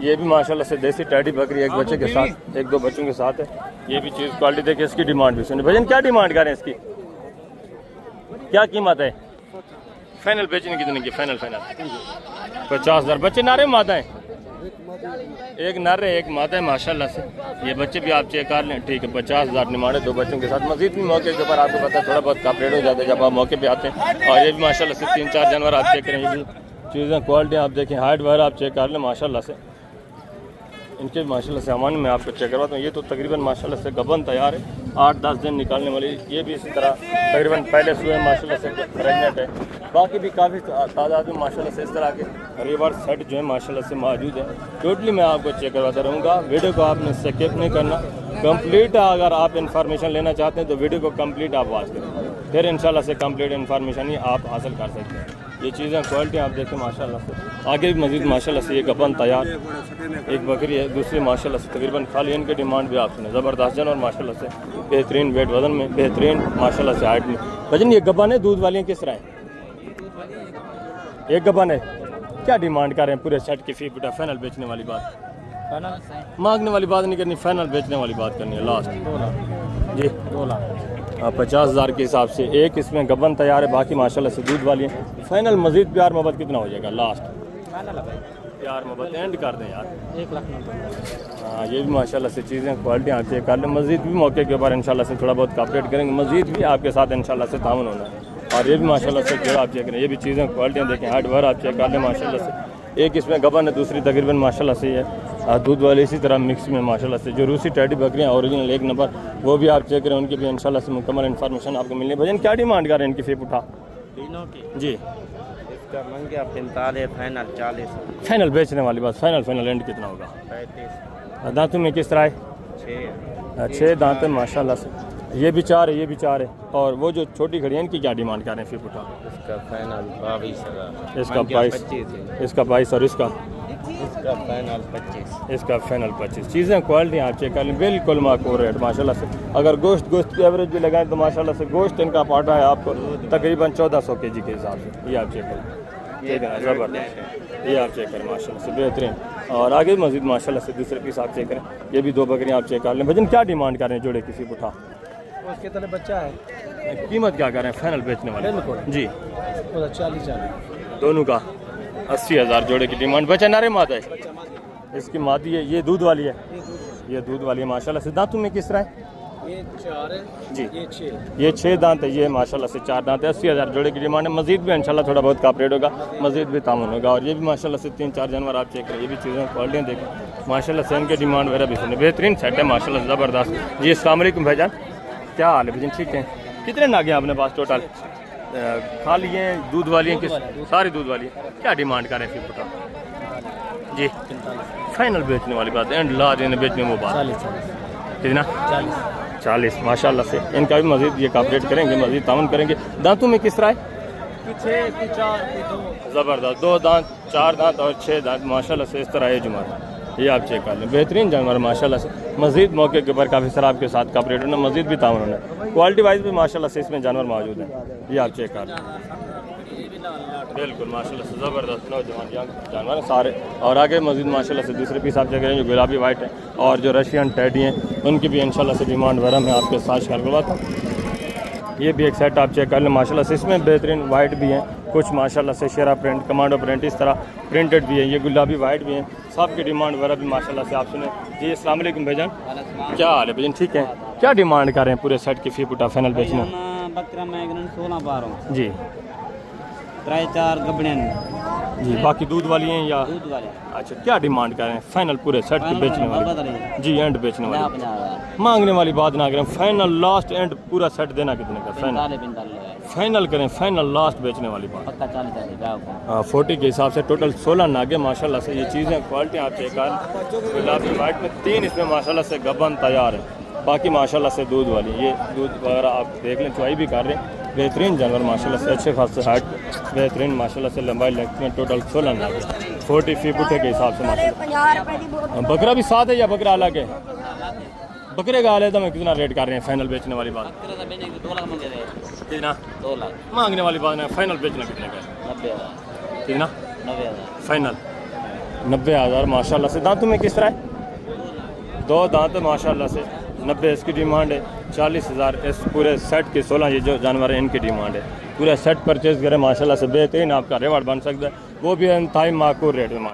ये भी माशाल्लाह से देसी टैडी बकरी एक बच्चे के साथ, 1-2 बच्चों के साथ है। ये भी चीज़ क्वालिटी देखिए। इसकी डिमांड भी सुनिए भजन, क्या डिमांड कर रहे हैं इसकी? क्या कीमत है? फाइनल बेचने कितने की? फाइनल 50,000। बच्चे नारे मादा है? एक नर है एक मादा है माशाल्लाह से। ये बच्चे भी आप चेक कर लें, ठीक है। 50,000 डिमांड है 2 बच्चों के साथ। मस्जिद भी मौके के ऊपर आपको पता है थोड़ा बहुत कॉपरेट हो जाता है जब आप मौके पे आते हैं। और ये भी माशाल्लाह से 3-4 जानवर आप चेक करें। ये भी चीज़ें क्वालिटी आप देखें, हाइट वगैरह आप चेक कर लें माशाल्लाह से। इनके माशाल्लाह से सामान में आपको चेक करवाता हूँ। ये तो तकरीबन माशाल्लाह से गबन तैयार है, 8-10 दिन निकालने वाली। ये भी इसी तरह तकरीबन पहले सुबह माशाल्लाह से प्रेगनेंट है। बाकी भी काफ़ी तादाद में माशाल्लाह से इस तरह के रिवर सेट जो है माशाल्लाह से मौजूद है। टोटली मैं आपको चेक करवाता रहूँगा। वीडियो को आपने स्किप नहीं करना, कंप्लीट अगर आप इन्फॉर्मेशन लेना चाहते हैं तो वीडियो को कंप्लीट आप वॉच करें, फिर इंशाल्लाह से कंप्लीट इन्फॉर्मेशन ही आप हासिल कर सकते हैं। ये चीज़ें क्वालिटी आप देखें माशाल्लाह से। आगे भी मज़ीद माशाल्लाह से ये गबन तैयार एक बकरी है, दूसरी माशाल्लाह से तकरीबन खाली इनकी डिमांड भी आप सुने। ज़बरदस्त जन और माशाल्लाह से बेहतरीन वेट वज़न में, बेहतरीन माशाल्लाह से हाइट में। वजन ये गबन है, दूध वाली किस तरह है? एक गबन है। क्या डिमांड कर रहे हैं पूरे सेट की? फी बेटा फाइनल बेचने वाली बात, मांगने वाली बात नहीं करनी, फाइनल बेचने वाली बात करनी है। लास्ट जी 2 लाख 50,000 के हिसाब से। एक इसमें गबन तैयार है, बाकी माशाल्लाह से दूध वाली है। फाइनल मजीद प्यार मोहब्बत कितना हो जाएगा? लास्ट प्यार मोहब्बत एंड कर दें यार 1 लाख। हाँ ये भी माशाल्लाह से चीज़ें क्वालिटी आप चेक कर लें। मस्जिद भी मौके के ऊपर इंशाल्लाह से थोड़ा बहुत कॉपरेट करेंगे। मस्जिद भी आपके साथ इंशाल्लाह से तामुन होना है। और ये भी माशाल्लाह से जो आप चेक करें, ये भी चीज़ें क्वालिटियाँ देखें, हार्ड वर्क आप चेक कर लें माशाल्लाह से। एक इसमें गबन है, दूसरी तकरीबन माशाल्लाह से है दूध वाले। इसी तरह मिक्स में माशाल्लाह से जो रूसी टैडी बकरियाँ ओरिजिनल 1 नंबर, वो भी आप चेक करें, उनकी भी इंशाल्लाह से मुकम्मल इन्फॉर्मेशन आपको मिलनी है। भजन क्या डिमांड कर रहे हैं इनकी? फीप उठा तीनों की जी इसका मंगे 45, फाइनल 40। फाइनल बेचने वाली बात, फाइनल एंड कितना होगा? 35। दांतों में किस तरह है? 6 दांत है माशाल्लाह से। ये भी 4 है, ये भी 4 है। और वो जो छोटी घड़ी है इनकी क्या डिमांड कर रहे हैं? फीप उठा इसका फाइनल 22,000। इसका 22, इसका 22 और इसका फाइनल 25। इसका फाइनल 25। चीज़ें क्वालिटी आप चेक कर लें, बिल्कुल माकूल रेट माशाल्लाह से। अगर गोश्त की एवरेज भी लगाएं तो माशाल्लाह से गोश्त इनका पाटा है आपको तकरीबन 1400 kg के हिसाब से। ये आप चेक करें, ये ज़बरदस्त, ये आप चेक करें माशाल्लाह से बेहतरीन। और आगे मज़ीद माशाल्लाह से दूसरे पीस आप चेक करें। ये भी 2 बकरियाँ आप चेक कर लें। भजन क्या डिमांड कर रहे हैं जोड़े किसी उठा? उसके तले बच्चा है। कीमत क्या कर रहे हैं फाइनल बेचने वाले? जी 40। दोनों का 80,000 जोड़े की डिमांड। बच्चा नारे मादा है, इसकी मादी है। ये दूध वाली है, ये दूध वाली है माशाल्लाह से। दांतों में किस तरह है? ये 4 है जी, ये 6 ये 6 दांत है, ये माशाल्लाह से 4 दांत है। 80,000 जोड़े की डिमांड है। मजीद भी इंशाल्लाह थोड़ा बहुत कॉपरेट होगा, मजीद भी तामुन होगा। और ये भी माशाल्लाह से 3-4 जानवर आप चेक करें, ये भी चीज़ें क्वालिटियाँ देखें माशाल्लाह से, इनके डिमांड वगैरह भी सुने। बेहतरीन सेट है माशाल्लाह से, ज़बरदस्त। जी अस्सलाम वालेकुम भाईजान, क्या हाल है भाईजान? ठीक है। कितने नागे हैं आपने पास टोटल? खा लिए हैं, दूध वाली हैं? किस सारी दूध वाली है। क्या डिमांड करें फिर बता जी? फाइनल बेचने वाली बात है, एंड लार्ज इन्हें बेचने वो बात कितना? 40 माशाल्लाह से। इनका भी मजीद ये कॉपरेट करेंगे, मजीद ताउन करेंगे। दांतों में किस तरह है? पीछे 4 ज़बरदस्त, 2 दांत, 4 दांत और 6 दांत माशाल्लाह से। इस तरह है जुमार, ये आप चेक कर लें। बेहतरीन जानवर माशाल्लाह से। मजीद मौके के ऊपर काफ़ी सारा आपके साथ कॉपरेट होना, मजीद भी ताउन होना है। क्वालिटी वाइज भी माशाल्लाह से इसमें जानवर मौजूद है, ये आप चेक कर लें। बिल्कुल माशाल्लाह से ज़बरदस्त नौजवान जानवर हैं सारे। और आगे मजीद माशाल्लाह से दूसरे पीस आप चेक करें, जो गुलाबी वाइट है और जो रशियन टैडी हैं, उनकी भी इंशाल्लाह से डिमांड वगैरह मैं आपके साथ शेयर करवाता हूँ। ये भी एक सेट आप चेक कर लें माशाल्लाह से। इसमें बेहतरीन वाइट भी हैं, कुछ माशाल्लाह से शेरा प्रिंट, कमांडो प्रिंट, इस तरह प्रिंटेड भी है। ये गुलाबी वाइट भी हैं, सब की डिमांड वगैरह भी माशाल्लाह से आप सुने। जी अस्सलाम वालेकुम भाईजान, क्या हाल है भाईजान? ठीक है। क्या डिमांड कर रहे हैं पूरे सेट की फी पुटा फाइनल बेचने? बकरा मैगन 16 12 जी 3-4 गबड़न जी, बाकी दूध वाली हैं या? दूध वाले अच्छा, क्या डिमांड कर रहे हैं फाइनल पूरे सेट की बेचने वाली? जी एंड बेचने वाली, 50,000 मांगने वाली बात ना करें, फाइनल लास्ट एंड पूरा सेट देना कितने का? फाइनल 45 फाइनल करें, फाइनल लास्ट बेचने वाली बात। पक्का 40,000 40 के हिसाब से टोटल 16 नागे माशाल्लाह से। ये चीज़ें क्वालिटी आप चेक कर, गुलाबी वाइट में 3 इसमें माशाल्लाह से गबन तैयार है। बाकी माशाल्लाह से दूध वाली, ये दूध वगैरह आप देख लें, चुवाई भी कर रहे हैं। बेहतरीन जानवर माशाल्लाह से, अच्छे खासे हाइट, बेहतरीन माशाल्लाह से लंबाई लेंथ में टोटल 16 नागे 40 फी पुठे के हिसाब से माशाल्लाह। बकरा भी साथ है या बकरा अलग है? बकरे का अलग में कितना रेट कर रहे हैं फाइनल बेचने वाली बात? 2 लाख मंगे थे, कितना 2 लाख मांगने वाली बात है, फाइनल बेचना कितने का? 90,000 कितना 90,000 फाइनल? 90,000 माशाल्लाह से। दांतों में किस तरह है? 2 दांत माशाल्लाह से। 90 इसकी डिमांड है। 40,000 इस पूरे सेट के 16 ये जो जानवर हैं इनकी डिमांड है। पूरा सेट परचेज करें माशाल्लाह से, बेहतरीन आपका रिवार्ड बन सकता है, वो भी इंतहाई माकूल रेट में।